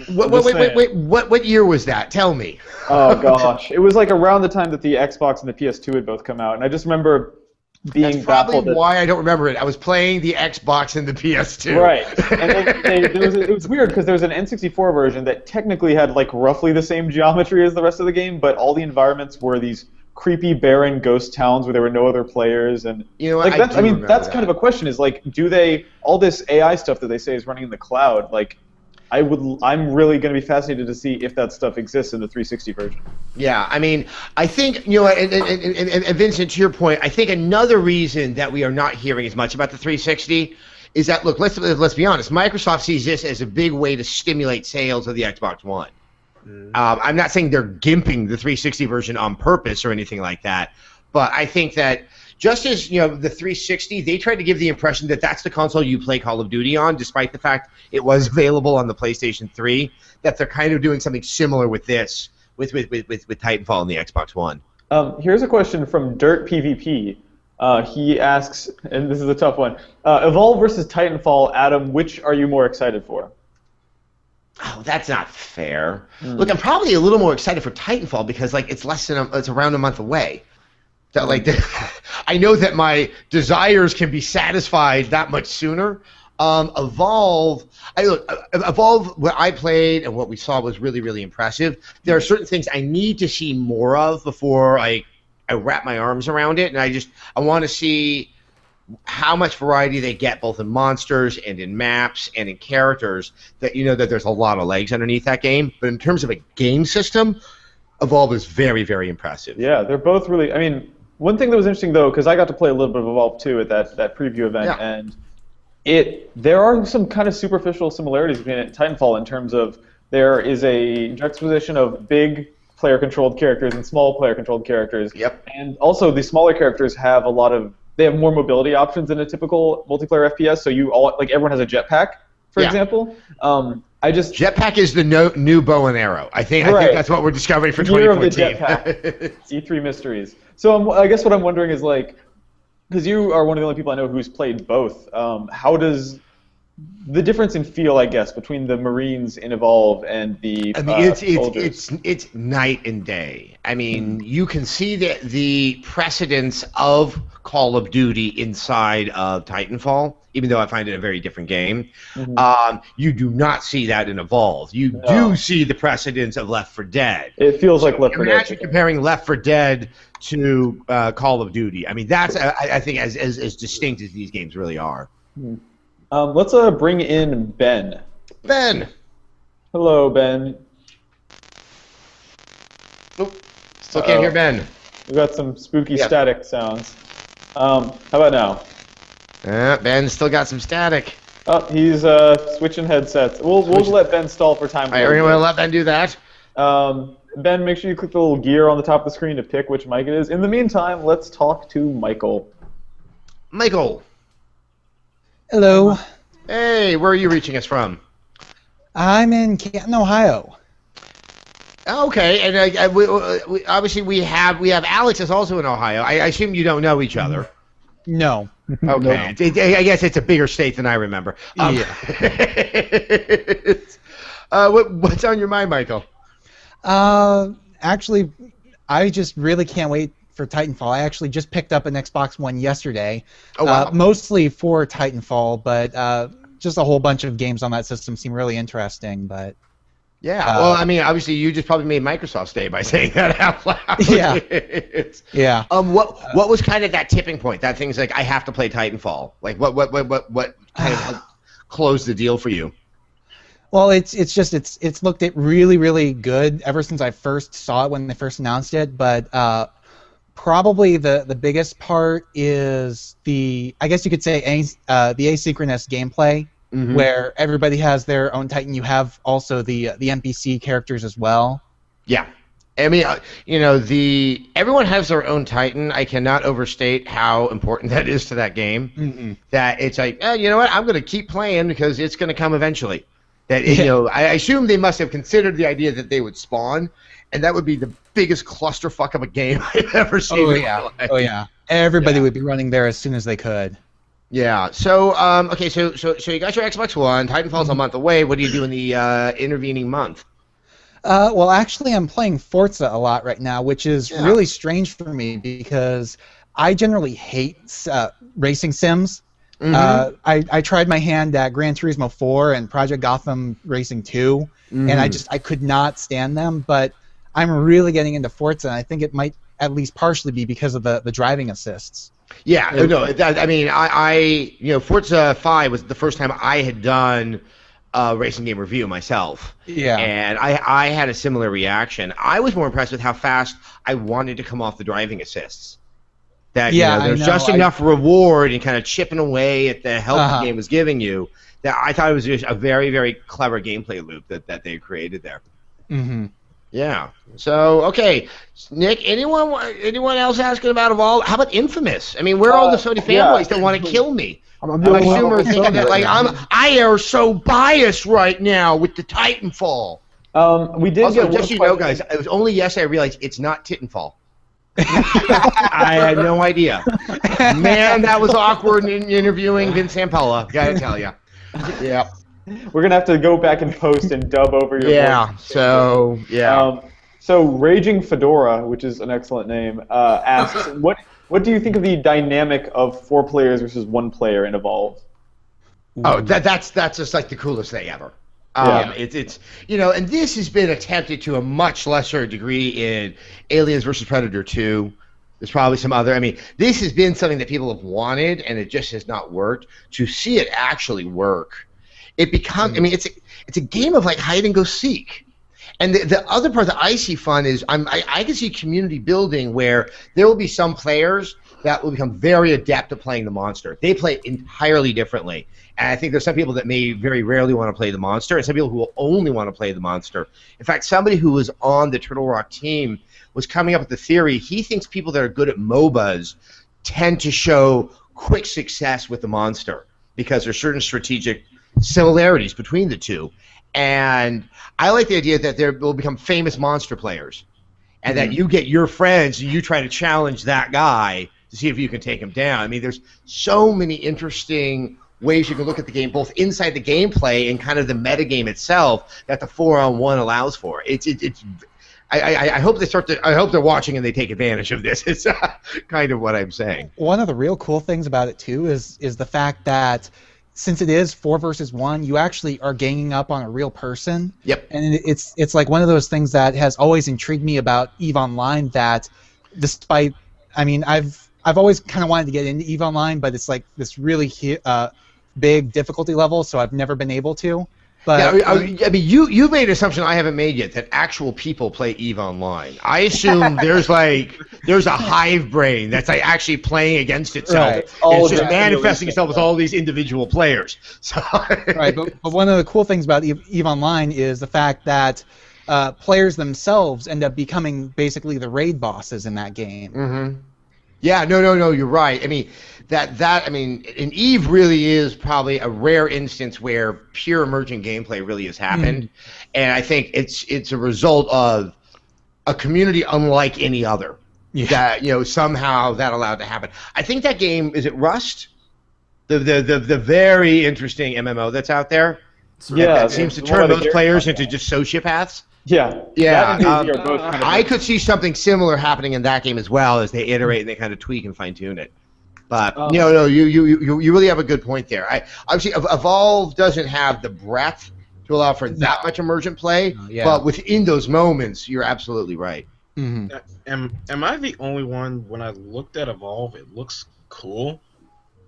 What year was that? Tell me. Oh gosh, it was like around the time that the Xbox and the PS2 had both come out, and I just remember being That's probably baffled. why I don't remember it. I was playing the Xbox and the PS2. Right, and it was weird because there was an N64 version that technically had like roughly the same geometry as the rest of the game, but all the environments were these creepy, barren ghost towns where there were no other players, and you know what? like that's kind of a question. Is like, do they all this AI stuff that they say is running in the cloud? Like, I'm really going to be fascinated to see if that stuff exists in the 360 version. Yeah, I mean, I think, you know, and Vincent, to your point, I think another reason that we are not hearing as much about the 360 is that, look, let's be honest, Microsoft sees this as a big way to stimulate sales of the Xbox One. I'm not saying they're gimping the 360 version on purpose or anything like that, but I think that just as, you know, the 360, they tried to give the impression that that's the console you play Call of Duty on, despite the fact it was available on the PlayStation 3, that they're kind of doing something similar with this, with Titanfall and the Xbox One. Here's a question from Dirt PvP. He asks, and this is a tough one, Evolve versus Titanfall, Adam, which are you more excited for? Oh, that's not fair. Look, I'm probably a little more excited for Titanfall because, like, it's it's around a month away. That, like, I know that my desires can be satisfied that much sooner. Evolve, what I played and what we saw was really, really impressive. There are certain things I need to see more of before I wrap my arms around it, and I want to see how much variety they get, both in monsters and in maps and in characters. That, you know, that there's a lot of legs underneath that game. But in terms of a game system, Evolve is very, very impressive. Yeah, they're both really. I mean, one thing that was interesting though, because I got to play a little bit of Evolve too at that preview event, and there are some kind of superficial similarities between it and Titanfall in terms of there is a juxtaposition of big player-controlled characters and small player-controlled characters. Yep. And also the smaller characters have they have more mobility options than a typical multiplayer FPS. So everyone has a jetpack, for example. Jetpack is the new bow and arrow. I think that's what we're discovering for 2014. Year of the jetpack. E3 mysteries. So I guess what I'm wondering is, like, because you are one of the only people I know who's played both, how does the difference in feel, I guess, between the Marines in Evolve and the soldiers? It's night and day. I mean, you can see the precedence of Call of Duty inside of Titanfall, even though I find it a very different game. You do not see that in Evolve. You do see the precedence of Left 4 Dead. It feels like Left 4 Dead. Imagine comparing Left 4 Dead to Call of Duty. I mean, that's, I think, as distinct as these games really are. Let's bring in Ben. Ben! Hello, Ben. Nope. Still can't hear Ben. We've got some spooky static sounds. How about now? Ben's still got some static. Oh, he's switching headsets. We'll let Ben stall for time. All right, we're going to let Ben do that. Ben, make sure you click the little gear on the top of the screen to pick which mic it is. In the meantime, let's talk to Michael. Michael. Hello. Hey, where are you reaching us from? I'm in Canton, Ohio. Okay, and we obviously we have Alex is also in Ohio. I assume you don't know each other. No. Okay, I guess it's a bigger state than I remember. Yeah. What's on your mind, Michael? Actually, I just really can't wait for Titanfall. I actually just picked up an Xbox One yesterday. Oh, wow. Mostly for Titanfall, but just a whole bunch of games on that system seem really interesting. But yeah, well, I mean, obviously, you just probably made Microsoft's day by saying that out loud. Yeah. Yeah. What was kind of that tipping point? That thing's like, I have to play Titanfall. Like, what kind of closed the deal for you? Well, it's looked at really, really good ever since I first saw it when they first announced it. But probably the biggest part is I guess you could say the asynchronous gameplay. Mm-hmm. Where everybody has their own Titan. You have also the NPC characters as well. Yeah. I mean, everyone has their own Titan. I cannot overstate how important that is to that game. Mm-hmm. That it's like, you know what? I'm going to keep playing because it's going to come eventually. That I assume they must have considered the idea that they would spawn, and that would be the biggest clusterfuck of a game I've ever seen. Oh yeah. Everybody would be running there as soon as they could. Yeah. So, okay. So you got your Xbox One. Titanfall's a month away. What do you do in the intervening month? Well, actually, I'm playing Forza a lot right now, which is really strange for me because I generally hate racing sims. I tried my hand at Gran Turismo 4 and Project Gotham Racing 2, and I could not stand them. But I'm really getting into Forza, and I think it might at least partially be because of the driving assists. Yeah, no, I mean, Forza 5 was the first time I had done a racing game review myself. Yeah. And I had a similar reaction. I was more impressed with how fast I wanted to come off the driving assists. That there's just enough reward and kind of chipping away at the help the game was giving you that I thought it was just a very, very clever gameplay loop that they created there. Yeah. So, okay, Nick, anyone else asking about Evolve? How about Infamous? I mean, where are all the Sony fanboys that want to kill me? I'm assuming thinking that I am so biased right now with the Titanfall. We did also, just so you know, guys, it was only yesterday I realized it's not Titanfall. I had no idea. Man, that was awkward in interviewing Vince Zampella. Gotta tell you. Yeah. We're gonna have to go back and post and dub over your voice. So Raging Fedora, which is an excellent name, asks, what do you think of the dynamic of 4 players versus 1 player in Evolve? Oh, that's just like the coolest thing ever. It's and this has been attempted to a much lesser degree in Aliens vs. Predator 2. There's probably some other. I mean, this has been something that people have wanted, and it just has not worked. To see it actually work, it becomes. I mean, it's a game of like hide and go seek. And the other part that I see fun is I can see community building where there will be some players that will become very adept at playing the monster. They play entirely differently. And I think there's some people that may very rarely want to play the monster, and some people who will only want to play the monster. In fact, somebody who was on the Turtle Rock team was coming up with the theory. He thinks people that are good at MOBAs tend to show quick success with the monster because there's certain strategic similarities between the two. And I like the idea that there will become famous monster players, and that you get your friends and you try to challenge that guy to see if you can take him down. I mean, there's so many interesting ways you can look at the game, both inside the gameplay and kind of the metagame itself, that the 4-on-1 allows for. I hope I hope they're watching and they take advantage of this. It's kind of what I'm saying. One of the real cool things about it too is the fact that since it is 4 versus 1, you actually are ganging up on a real person. Yep. And it's like one of those things that has always intrigued me about EVE Online. That despite, I mean, I've always kind of wanted to get into EVE Online, but it's like this really big difficulty level, so I've never been able to. But yeah, I mean, you made an assumption I haven't made yet, that actual people play EVE Online. I assume there's a hive brain that's like actually playing against itself. Right. It's just manifesting itself as all these individual players. So right, but one of the cool things about EVE Online is the fact that players themselves end up becoming basically the raid bosses in that game. Mm-hmm. Yeah, no, you're right. I mean, I mean, and EVE really is probably a rare instance where pure emergent gameplay really has happened, and I think it's a result of a community unlike any other. Yeah. That somehow that allowed to happen. I think that game, is it Rust? The very interesting MMO that's out there. That seems to turn those players into just sociopaths. Yeah. I could see something similar happening in that game as well, as they iterate and they kind of tweak and fine tune it. But no, you really have a good point there. Obviously, Evolve doesn't have the breadth to allow for that much emergent play, but within those moments, you're absolutely right. Mm-hmm. Am I the only one, when I looked at Evolve, it looks cool?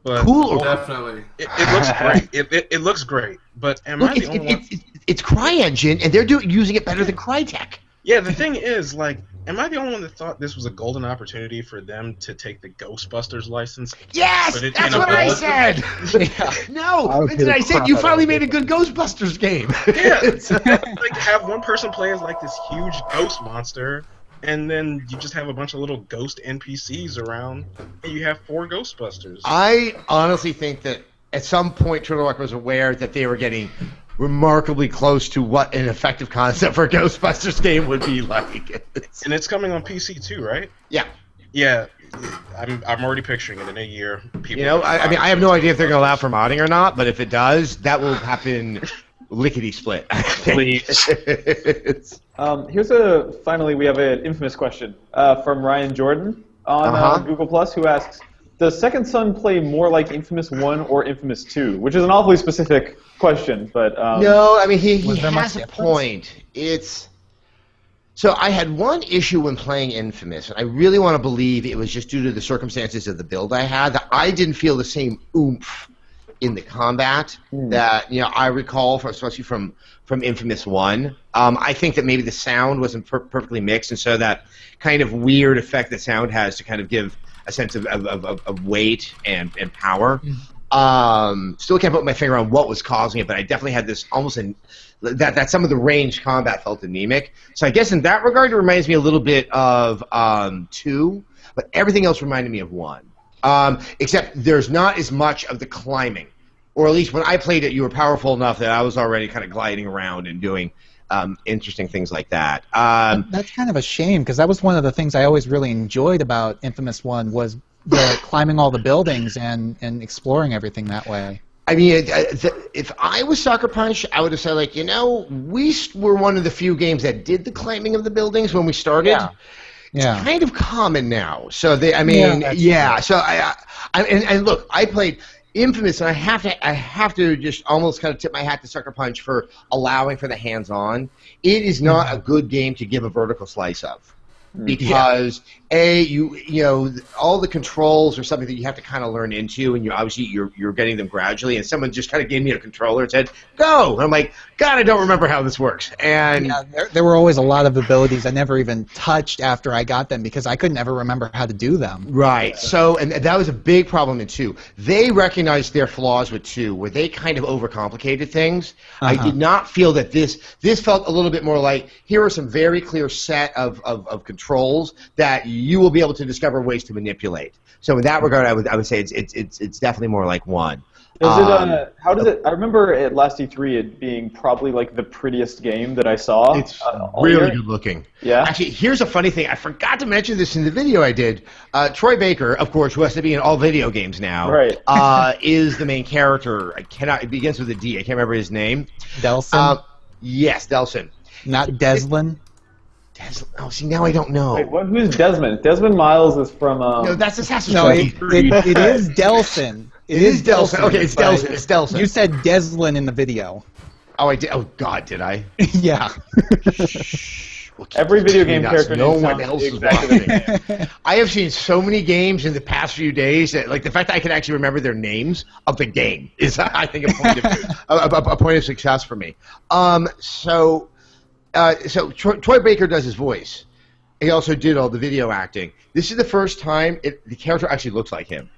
But definitely. It looks great. It looks great. But I the only one? It's CryEngine, and they're using it better than Crytek. Yeah, the thing is, am I the only one that thought this was a golden opportunity for them to take the Ghostbusters license? Yes, that's what I said. No, I said you finally made a good Ghostbusters game. Yeah, have one person play as this huge ghost monster, and then you just have a bunch of little ghost NPCs around, and you have 4 Ghostbusters. I honestly think that at some point Turtle Rock was aware that they were getting remarkably close to what an effective concept for a Ghostbusters game would be like. And it's coming on PC too, right? Yeah. Yeah, I'm already picturing it in a year. People I mean, I have no idea if they're going to allow for modding or not, but if it does, that will happen lickety split. Please. Finally, we have an infamous question from Ryan Jordan on Google Plus, who asks, does Second Son play more like Infamous 1 or Infamous 2? Which is an awfully specific question, but... No, I mean, he has a point. So I had one issue when playing Infamous, and I really want to believe it was just due to the circumstances of the build I had, that I didn't feel the same oomph in the combat that I recall, especially from Infamous 1. I think that maybe the sound wasn't perfectly mixed, and so that kind of weird effect that sound has to kind of give a sense of weight and power. Still can't put my finger on what was causing it, but I definitely had this that some of the ranged combat felt anemic. So I guess in that regard, it reminds me a little bit of 2, but everything else reminded me of 1. Except there's not as much of the climbing. Or at least when I played it, you were powerful enough that I was already kind of gliding around and doing interesting things like that. That's kind of a shame, because that was one of the things I always really enjoyed about Infamous 1 was the climbing all the buildings and exploring everything that way. I mean, if I was Sucker Punch, I would have said, like, we were one of the few games that did the climbing of the buildings when we started. Yeah. It's kind of common now. So So and look, I played Infamous, and I have to just almost kind of tip my hat to Sucker Punch for allowing for the hands-on. It is not a good game to give a vertical slice of. Because all the controls are something that you have to kind of learn into, and you're getting them gradually. And someone just kind of gave me a controller and said, "Go!" And I'm like, "God, I don't remember how this works." And there were always a lot of abilities I never even touched after I got them because I couldn't ever remember how to do them. Right. So, and that was a big problem in 2. They recognized their flaws with 2, where they kind of overcomplicated things. I did not feel that this felt a little bit more like, here are some very clear set of controls that you will be able to discover ways to manipulate. So in that regard, I would say it's definitely more like 1. How does it? I remember at last E3 it being probably like the prettiest game that I saw. It's really good looking. Yeah. Actually, here's a funny thing. I forgot to mention this in the video I did. Troy Baker, of course, who has to be in all video games now, right. is the main character. It begins with a D. I can't remember his name. Delson. Yes, Delson. Not Deslin. Oh, see, now I don't know. Wait, who's Desmond? Desmond Miles is from... No, that's Assassin's Creed. It is Delson. It is Delson. Okay, it's Delson. It's Delson. You said Deslin in the video. Oh, I did. Oh, God, did I? Yeah. Every video game character no one else is watching. I have seen so many games in the past few days that, like, the fact that I can actually remember their names of the game is, I think, a point of success for me. So Troy Baker does his voice. He also did all the video acting. This is the first time the character actually looks like him.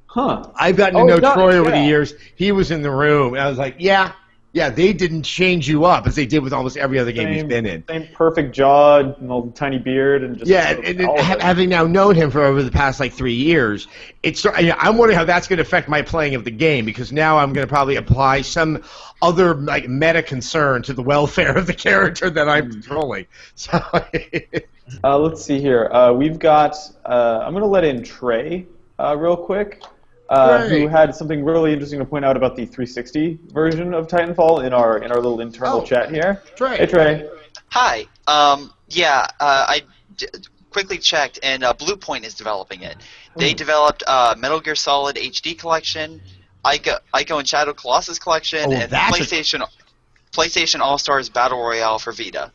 Huh. I've gotten to know Troy over the years. He was in the room, and I was like, yeah, they didn't change you up as they did with almost every other game he's been in. Same perfect jaw, and tiny beard, and just... Yeah, and having now known him for over the past, 3 years, I'm wondering how that's going to affect my playing of the game, because now I'm going to probably apply some other meta concern to the welfare of the character that I'm controlling. So let's see here. We've got... I'm going to let in Trey real quick. Who had something really interesting to point out about the 360 version of Titanfall in our little internal chat here. Trey. Hey, Trey. Hi. I quickly checked, and Bluepoint is developing it. They developed Metal Gear Solid HD Collection, Ico and Shadow Colossus Collection, and PlayStation All-Stars Battle Royale for Vita.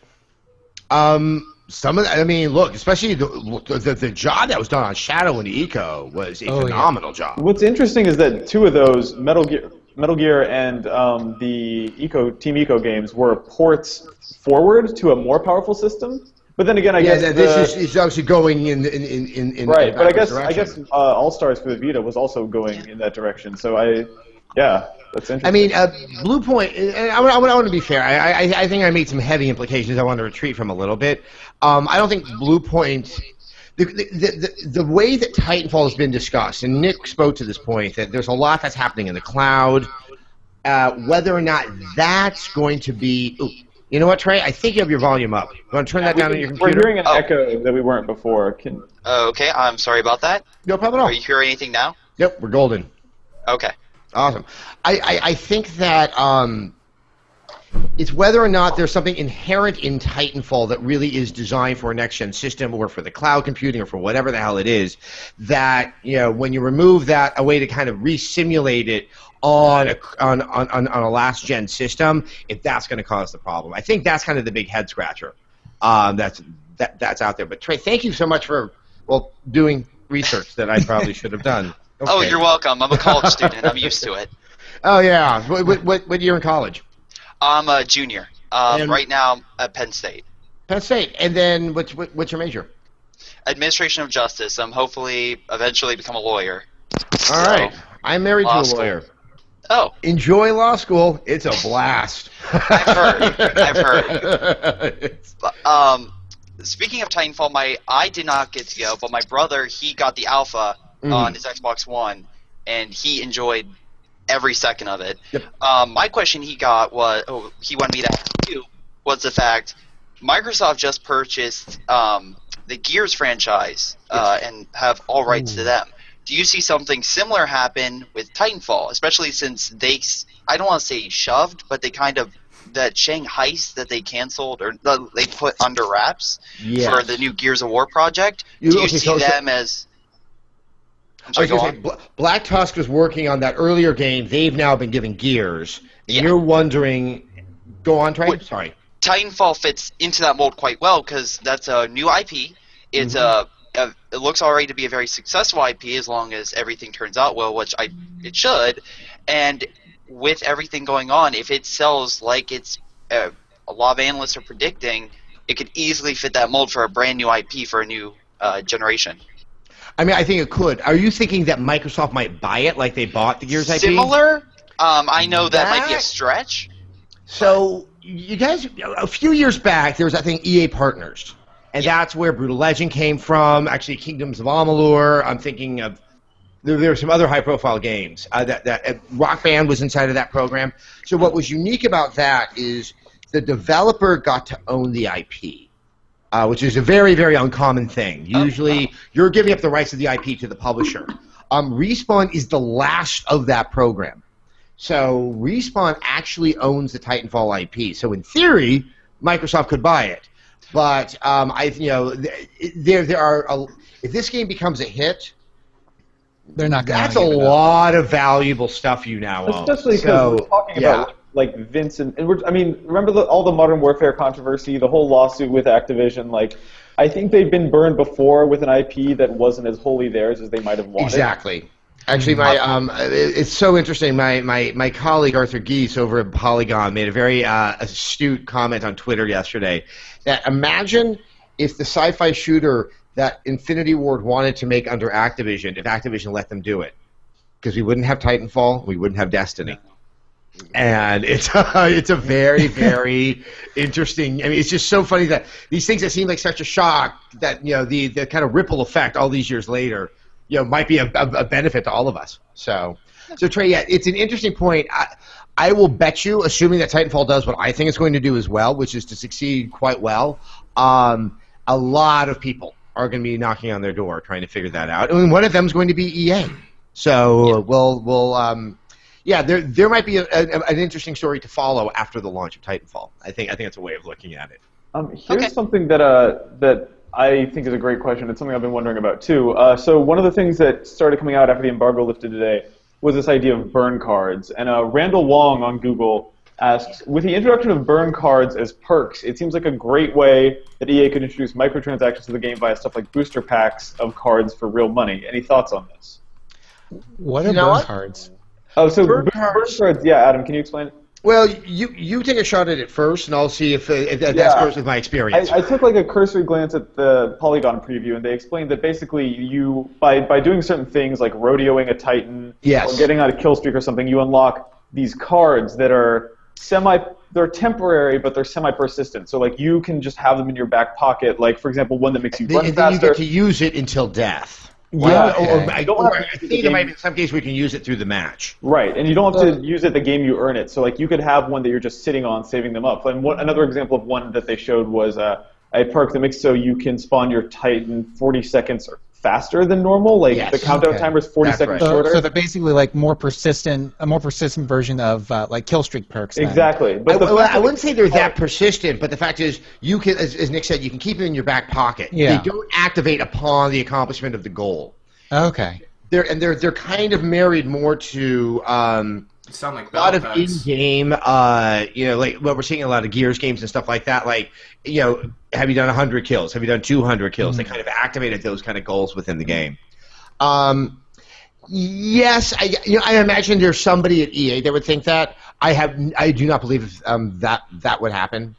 Some of that, I mean, look, especially the job that was done on Shadow and the Eco was a phenomenal job. What's interesting is that 2 of those, Metal Gear and the Team Eco games, were ports forward to a more powerful system. But then again, I guess this is obviously going in right. But I guess direction. All Stars for the Vita was also going in that direction. So that's interesting. I mean, Bluepoint. I want to be fair. I think I made some heavy implications. I want to retreat from a little bit. I don't think Bluepoint. The way that Titanfall has been discussed, and Nick spoke to this point, that there's a lot that's happening in the cloud. Whether or not that's going to be You know what, Trey? I think you have your volume up. You want to turn that down on your computer? We're hearing an echo that we weren't before. Okay, I'm sorry about that. No problem at all. Are you hearing anything now? Yep, we're golden. Okay. Awesome. I think that it's whether or not there's something inherent in Titanfall that really is designed for a next-gen system or for the cloud computing or for whatever the hell it is, that, you know, when you remove that, a way to kind of re-simulate it on a last-gen system, if that's going to cause the problem. I think that's kind of the big head-scratcher that's out there. But, Trey, thank you so much for, well, doing research that I probably should have done. Okay. Oh, you're welcome. I'm a college student. I'm used to it. Oh, yeah. What year in college? I'm a junior. Right now at Penn State. Penn State. And then what's your major? Administration of Justice. I'm hopefully eventually become a lawyer. All right. I'm married to a lawyer. Oh. Enjoy law school. It's a blast. I've heard. Speaking of Titanfall, I did not get to go, but my brother, he got the alpha on his Xbox One, and he enjoyed every second of it. Yep. My question he wanted me to ask you, was the fact Microsoft just purchased the Gears franchise and have all rights to them. Do you see something similar happen with Titanfall, especially since I don't want to say shoved, but they kind of, that Shang heist that they canceled or they put under wraps for the new Gears of War project? Do you see them as... Black Tusk was working on that earlier game. They've now been given Gears. And you're wondering... Go on, Trey. Sorry. Titanfall fits into that mold quite well because that's a new IP. It's it looks already to be a very successful IP as long as everything turns out well, which it should. And with everything going on, if it sells like it's a lot of analysts are predicting, it could easily fit that mold for a brand new IP for a new generation. I mean, I think it could. Are you thinking that Microsoft might buy it like they bought the Gears IP? Similar? I know that might be a stretch. So, you guys, a few years back, there was, I think, EA Partners. And that's where Brutal Legend came from. Actually, Kingdoms of Amalur. I'm thinking of... There were some other high-profile games. That Rock Band was inside of that program. So what was unique about that is the developer got to own the IP, which is a very, very uncommon thing. Usually, you're giving up the rights of the IP to the publisher. Respawn is the last of that program. So Respawn actually owns the Titanfall IP. So in theory, Microsoft could buy it. But there are if this game becomes a hit, they're not going to. That's a lot of valuable stuff you now own. Especially because we're talking about like Vince and remember all the Modern Warfare controversy, the whole lawsuit with Activision. Like, I think they've been burned before with an IP that wasn't as wholly theirs as they might have wanted. Exactly. Actually, it's so interesting. My colleague Arthur Geese over at Polygon made a very astute comment on Twitter yesterday. That imagine if the sci-fi shooter that Infinity Ward wanted to make under Activision, if Activision let them do it, because we wouldn't have Titanfall, we wouldn't have Destiny. And it's a very, very interesting. I mean, it's just so funny that these things that seem like such a shock, that the kind of ripple effect all these years later, might be a benefit to all of us. So Trey, it's an interesting point. I will bet you, assuming that Titanfall does what I think it's going to do as well, which is to succeed quite well, a lot of people are going to be knocking on their door trying to figure that out. I mean, one of them is going to be EA. So there might be an interesting story to follow after the launch of Titanfall. I think that's a way of looking at it. Here's something that I think is a great question. It's something I've been wondering about too. So one of the things that started coming out after the embargo lifted today was this idea of burn cards. And Randall Wong on Google asks, with the introduction of burn cards as perks, it seems like a great way that EA could introduce microtransactions to the game via stuff like booster packs of cards for real money. Any thoughts on this? What are burn cards? Oh, so burn cards, yeah, Adam, can you explain it? Well, you take a shot at it first, and I'll see if that goes with my experience. I took like a cursory glance at the Polygon preview, and they explained that basically you, by doing certain things like rodeoing a Titan or getting on a kill streak or something, you unlock these cards that are they're temporary, but they're semi-persistent. So like you can just have them in your back pocket. Like, for example, one that makes you run faster. Then you get to use it until death. Well, okay. I think there might be some cases we can use it through the match. Right, and you don't have to use it the game you earn it. So like you could have one that you're just sitting on, saving them up. And another example of one that they showed was a perk that makes so you can spawn your Titan 40 seconds or faster than normal. Like the countdown timer is 40 seconds shorter. So they're basically like a more persistent version of like kill streak perks. Then. Exactly. But I wouldn't say they're that persistent, but the fact is, you can, as Nick said, you can keep them in your back pocket. Yeah. They don't activate upon the accomplishment of the goal. Okay. They're kind of married more to sound like a lot of packs. in-game, like we're seeing a lot of Gears games and stuff like that. Like, have you done 100 kills? Have you done 200 kills? They kind of activated those kind of goals within the game. Yes, I imagine there's somebody at EA that would think that. I do not believe that would happen.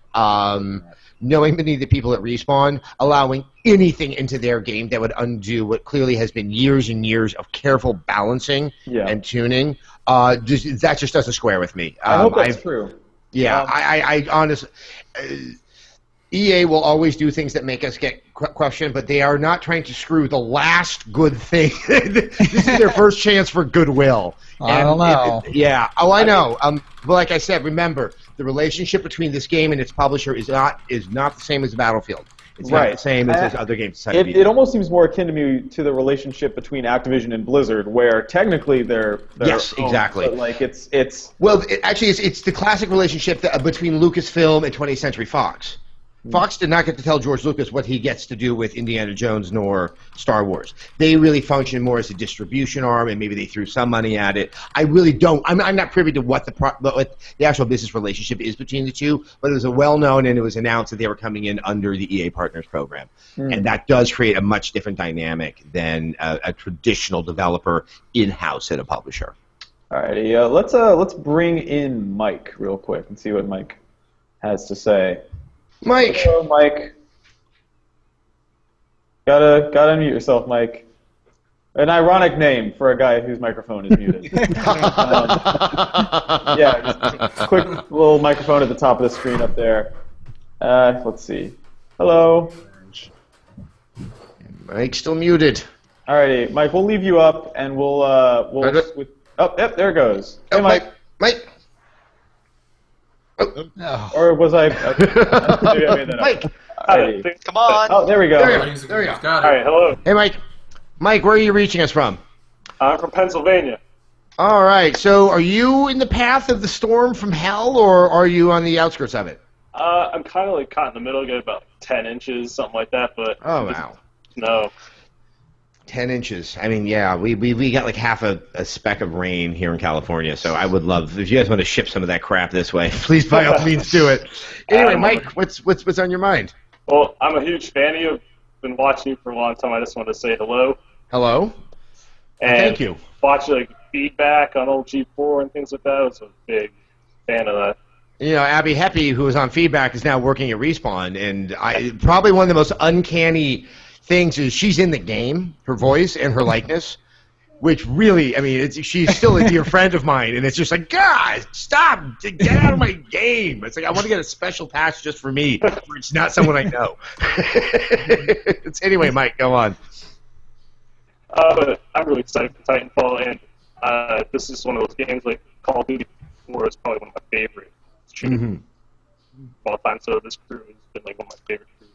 Knowing many of the people at Respawn, allowing anything into their game that would undo what clearly has been years and years of careful balancing and tuning, that just doesn't square with me. I hope that's true. Yeah, I honestly... EA will always do things that make us get questioned, but they are not trying to screw the last good thing. This is their first chance for goodwill. I don't know. I know. But like I said, remember, the relationship between this game and its publisher is not the same as Battlefield. It's not the same as other games. It almost seems more akin to me to the relationship between Activision and Blizzard, where technically they're yes, owned, exactly. But like it's well, it's the classic relationship between Lucasfilm and 20th Century Fox. Fox did not get to tell George Lucas what he gets to do with Indiana Jones nor Star Wars. They really function more as a distribution arm, and maybe they threw some money at it. I really don't. I'm not privy to what the actual business relationship is between the two, but it was well-known, and it was announced that they were coming in under the EA Partners program. And that does create a much different dynamic than a traditional developer in-house at a publisher. All righty, let's bring in Mike real quick and see what Mike has to say. Mike. Hello, Mike. Gotta unmute yourself, Mike. An ironic name for a guy whose microphone is muted. Just a quick little microphone at the top of the screen up there. Let's see. Hello. Mike's still muted. Alrighty, Mike. We'll leave you up, and we'll. Yep, there it goes. Hey, Mike. Mike. Oh. No. Or was I? Maybe I made that Mike. Up. Come on. Oh, there we go. There we go. All right, hello. Hey, Mike. Mike, where are you reaching us from? I'm from Pennsylvania. All right. So, are you in the path of the storm from hell, or are you on the outskirts of it? I'm kind of like caught in the middle. Get about 10 inches, something like that. But wow. No. 10 inches. I mean, yeah, we got like half a speck of rain here in California, so I would love, if you guys want to ship some of that crap this way, please by all means do it. Anyway, Mike, what's on your mind? Well, I'm a huge fan of you. I've been watching you for a long time. I just want to say hello. Hello? And thank you. Watch like feedback on old G4 and things like that. I was a big fan of that. Abby Heppy, who was on feedback, is now working at Respawn, and probably one of the most uncanny things is she's in the game, her voice and her likeness, which really, I mean, she's still a dear friend of mine, and it's just like, God, stop, get out of my game. It's like, I want to get a special pass just for me, where it's not someone I know. Anyway, Mike, go on. But I'm really excited for Titanfall, and this is one of those games like Call of Duty 4 is probably one of my favorites. All time, so this crew has been like one of my favorite crews.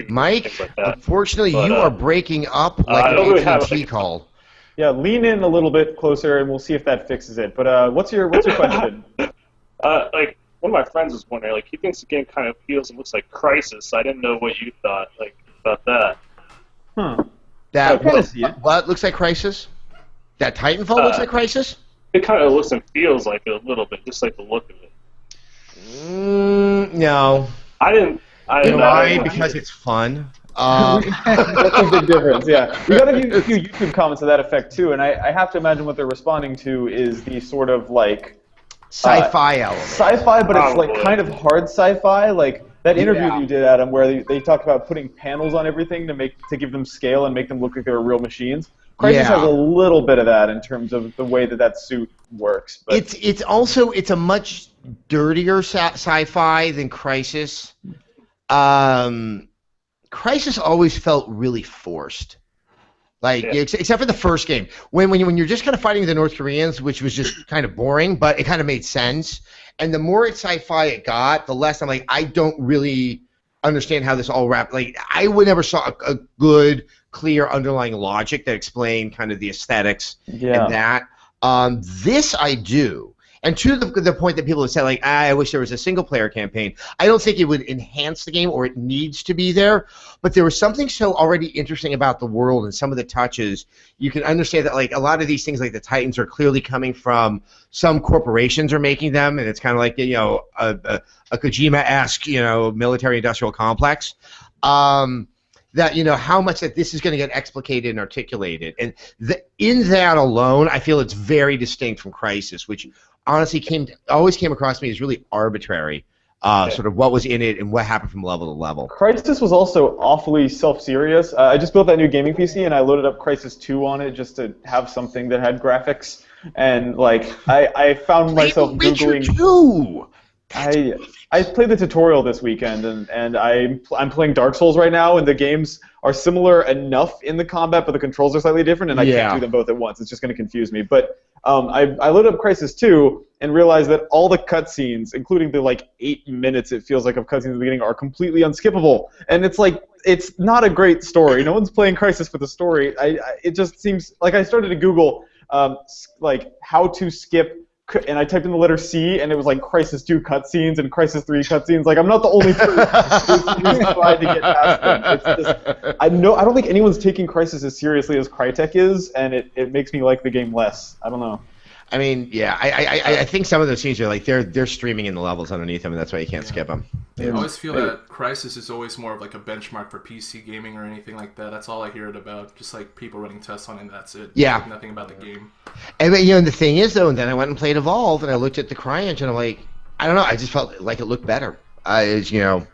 Mike, like unfortunately, you are breaking up like an AT&T call. Yeah, lean in a little bit closer, and we'll see if that fixes it. But what's your question? Like one of my friends was wondering, like he thinks the game kind of feels and looks like Crysis. I didn't know what you thought, like about that. That what looks like Crysis? That Titanfall looks like Crysis? It kind of looks and feels like it a little bit, just like the look of it. No. I didn't. You know why? Because it's fun. That's a big difference, yeah. We got a few YouTube comments to that effect, too, and I have to imagine what they're responding to is the sort of, like... sci-fi element. Sci-fi, but it's, like, kind of hard sci-fi. Like, that interview that you did, Adam, where they talked about putting panels on everything to give them scale and make them look like they were real machines. Crysis has a little bit of that in terms of the way that suit works. But it's also a much dirtier sci-fi than Crysis. Crysis always felt really forced. Except for the first game, when you're just kind of fighting the North Koreans, which was just kind of boring, but it kind of made sense. And the more sci-fi it got, the less I'm like, I don't really understand how this all wrapped. Like, I would never saw a good, clear underlying logic that explained kind of the aesthetics and that. This I do. And to the point that people have said, like, I wish there was a single-player campaign, I don't think it would enhance the game or it needs to be there, but there was something so already interesting about the world and some of the touches. You can understand that, like, a lot of these things, like the Titans, are clearly coming from some corporations are making them, and it's kind of like, you know, a Kojima-esque, you know, military-industrial complex. That, you know, how much that this is going to get explicated and articulated. And in that alone, I feel it's very distinct from Crysis, which honestly always came across to me as really arbitrary, sort of what was in it and what happened from level to level. Crysis was also awfully self-serious. I just built that new gaming PC, and I loaded up Crysis 2 on it just to have something that had graphics. And, like, I found myself Googling... I played the tutorial this weekend, and I'm playing Dark Souls right now, and the games are similar enough in the combat, but the controls are slightly different, and I can't do them both at once. It's just going to confuse me. But I loaded up Crysis 2 and realized that all the cutscenes, including the, like, 8 minutes it feels like of cutscenes at the beginning, are completely unskippable. And it's like, it's not a great story. No one's playing Crysis for the story. It just seems like I started to Google, like, how to skip, and I typed in the letter C, and it was like Crysis 2 cutscenes and Crysis 3 cutscenes. Like, I'm not the only person who's tried to get past them. It's just, I don't think anyone's taking Crysis as seriously as Crytek is, and it makes me like the game less. I don't know. I mean, yeah, I think some of those scenes are like they're streaming in the levels underneath them, and that's why you can't skip them. I always feel that Crysis is always more of like a benchmark for PC gaming or anything like that. That's all I hear it about, just like people running tests on it, and that's it. Yeah. Like, nothing about the game. And you know, the thing is though, and then I went and played Evolve, and I looked at the CryEngine, and I'm like, I don't know, I just felt like it looked better. You know,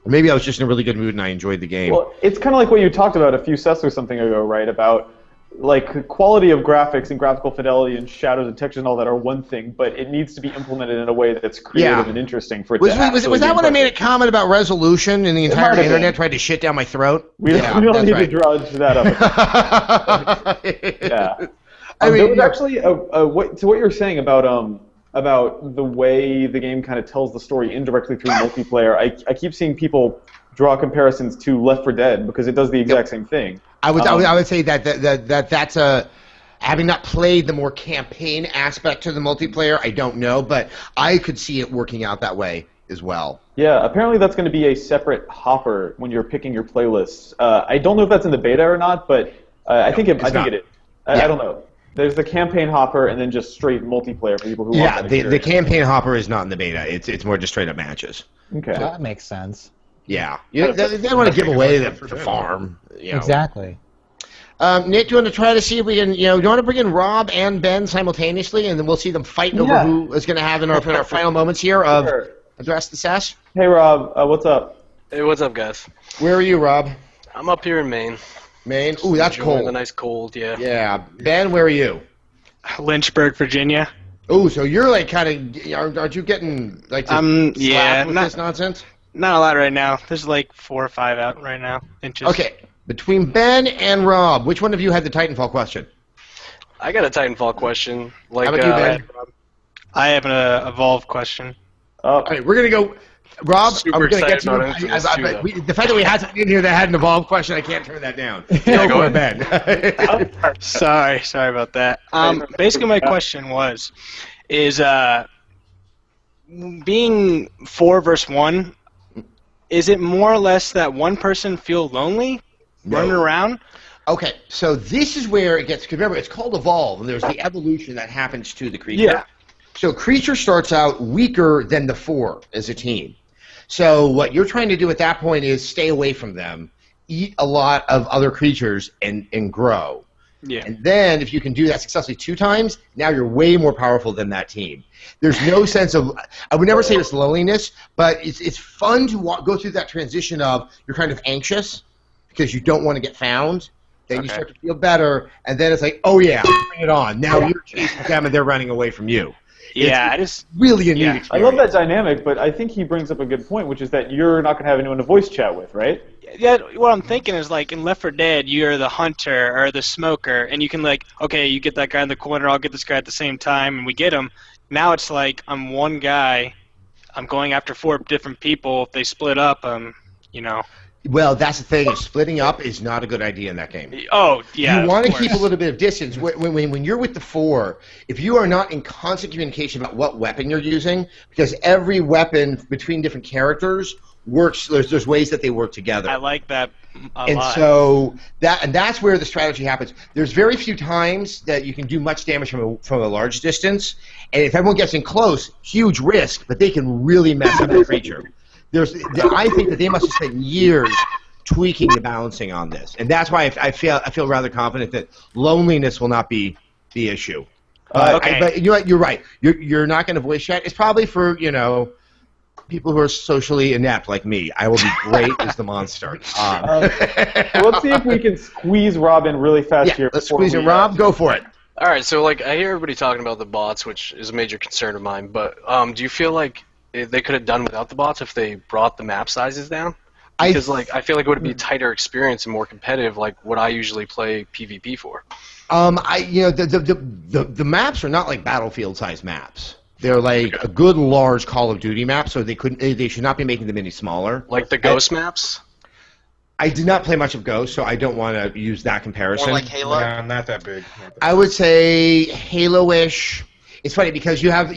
maybe I was just in a really good mood and I enjoyed the game. Well, it's kind of like what you talked about a few sets or something ago, right? About like quality of graphics and graphical fidelity and shadows and textures and all that are one thing, but it needs to be implemented in a way that's creative and interesting for it to actually was that when I made a comment about resolution and the entire internet tried to shit down my throat? We don't need to drudge that up. Yeah. I mean, there was actually to what you're saying about the way the game kind of tells the story indirectly through multiplayer. I keep seeing people draw comparisons to Left 4 Dead because it does the exact same thing. I would say that's a, having not played the more campaign aspect to the multiplayer, I don't know, but I could see it working out that way as well. Yeah, apparently that's going to be a separate hopper when you're picking your playlists. I don't know if that's in the beta or not, but I think it is. I don't know. There's the campaign hopper and then just straight multiplayer for people who want that. Yeah, the campaign hopper is not in the beta. It's more just straight up matches. Okay. That makes sense. Yeah. They don't want to give away the farm. You know. Exactly. Nick, do you want to try to see if we can, do you want to bring in Rob and Ben simultaneously, and then we'll see them fighting over who is going to have in our final moments here of Address the Sash? Hey, Rob. What's up? Hey, what's up, guys? Where are you, Rob? I'm up here in Maine. Maine? Ooh, that's cold. The nice cold, yeah. Yeah. Ben, where are you? Lynchburg, Virginia. Oh, so you're like kind of, aren't you getting like with this nonsense? Not a lot right now. There's like 4 or 5 out right now. Inches. Okay. Between Ben and Rob, which one of you had the Titanfall question? I got a Titanfall question. Like, how about you, Ben? I have an Evolve question. All right, we're going to go. Rob, I'm going to get to the fact that we had something in here that had an Evolve question, I can't turn that down. Go ahead, Ben. Sorry about that. Basically, my question is being 4 versus 1, is it more or less that one person feel lonely running around? Okay, so this is where it gets, because remember, it's called Evolve, and there's the evolution that happens to the creature. Yeah. So creature starts out weaker than the 4 as a team. So what you're trying to do at that point is stay away from them, eat a lot of other creatures, and grow. Yeah. And then if you can do that successfully 2 times, now you're way more powerful than that team. There's no sense of, I would never say it's loneliness, but it's fun to go through that transition of you're kind of anxious because you don't want to get found. Then you start to feel better, and then it's like, oh yeah, bring it on. Now you're chasing them and they're running away from you. Yeah, it's really a neat experience. I love that dynamic, but I think he brings up a good point, which is that you're not going to have anyone to voice chat with, right? Yeah, what I'm thinking is like in Left 4 Dead, you're the hunter or the smoker, and you can like, okay, you get that guy in the corner, I'll get this guy at the same time, and we get him. Now it's like I'm one guy, I'm going after 4 different people. If they split up, you know. Well, that's the thing. Splitting up is not a good idea in that game. Oh, yeah. You want to keep a little bit of distance. When you're with the 4, if you are not in constant communication about what weapon you're using, because every weapon between different characters works, there's ways that they work together. I like that a and lot. So that's where the strategy happens. There's very few times that you can do much damage from a large distance, and if everyone gets in close, huge risk, but they can really mess up a creature. I think that they must have spent years tweaking the balancing on this, and that's why I feel rather confident that loneliness will not be the issue. Okay. But you're right. You're not going to voice chat. It's probably for people who are socially inept like me. I will be great as the monster. So let's see if we can squeeze Rob in really fast here. Let's squeeze in. Rob, go for it. All right, so like I hear everybody talking about the bots, which is a major concern of mine. But do you feel like they could have done without the bots if they brought the map sizes down? Because I feel like it would be a tighter experience and more competitive, like what I usually play PvP for. The maps are not like Battlefield-sized maps. They're like a good large Call of Duty map, so they should not be making them any smaller. Like the Ghost maps? I did not play much of Ghost, so I don't want to use that comparison. More like Halo? Yeah, not that big. I would say Halo-ish. It's funny because you have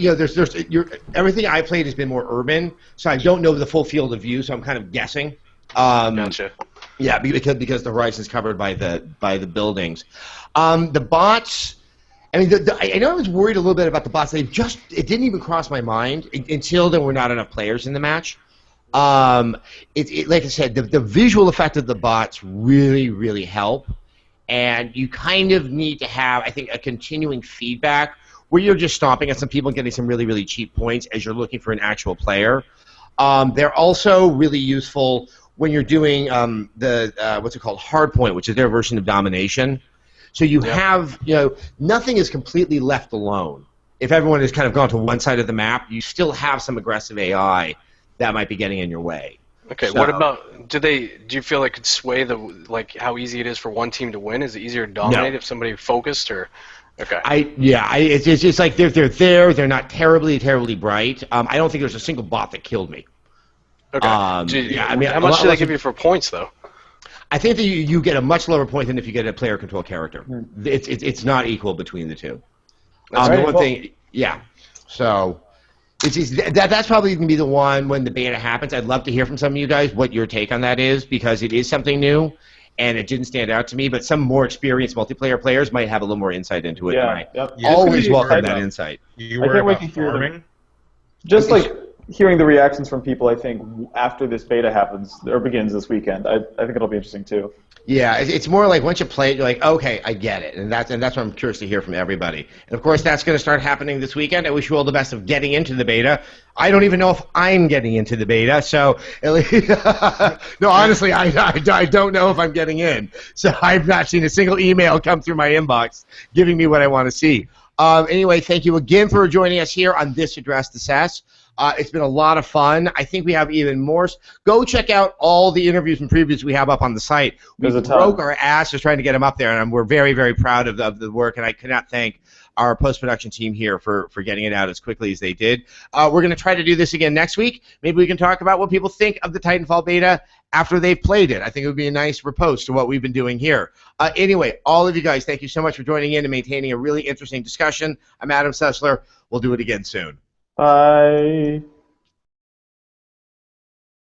everything I played has been more urban, so I don't know the full field of view, so I'm kind of guessing. Gotcha. Yeah, because the horizon's covered by the buildings. The bots. I mean, I know I was worried a little bit about the bots. It didn't even cross my mind until there were not enough players in the match. Like I said, the visual effect of the bots really, really help, and you kind of need to have, I think, a continuing feedback where you're just stomping at some people and getting some really, really cheap points as you're looking for an actual player. They're also really useful when you're doing what's it called, hardpoint, which is their version of domination. So you have, nothing is completely left alone. If everyone has kind of gone to one side of the map, you still have some aggressive AI that might be getting in your way. Okay, So, what about, do you feel like it could sway how easy it is for one team to win? Is it easier to dominate if somebody focused, or? Okay. It's just like they're there. They're not terribly, terribly bright. I don't think there's a single bot that killed me. Okay. How much do they give you for points, though? I think that you get a much lower point than if you get a player control character. It's not equal between the two. So that's probably going to be the one when the beta happens. I'd love to hear from some of you guys what your take on that is, because it is something new, and it didn't stand out to me. But some more experienced multiplayer players might have a little more insight into it. Always welcome that insight. You worry about farming? Just like hearing the reactions from people, I think, after this beta happens or begins this weekend, I think it'll be interesting too. Yeah, it's more like once you play it, you're like, okay, I get it, and that's what I'm curious to hear from everybody. And of course, that's going to start happening this weekend. I wish you all the best of getting into the beta. I don't even know if I'm getting into the beta, so no, honestly, I don't know if I'm getting in. So I've not seen a single email come through my inbox giving me what I want to see. Anyway, thank you again for joining us here on this Address the Sass. It's been a lot of fun. I think we have even more. Go check out all the interviews and previews we have up on the site. We broke our asses trying to get them up there, and we're very, very proud of the work, and I cannot thank our post-production team here for getting it out as quickly as they did. We're going to try to do this again next week. Maybe we can talk about what people think of the Titanfall beta after they've played it. I think it would be a nice riposte to what we've been doing here. Anyway, all of you guys, thank you so much for joining in and maintaining a really interesting discussion. I'm Adam Sessler. We'll do it again soon. Bye.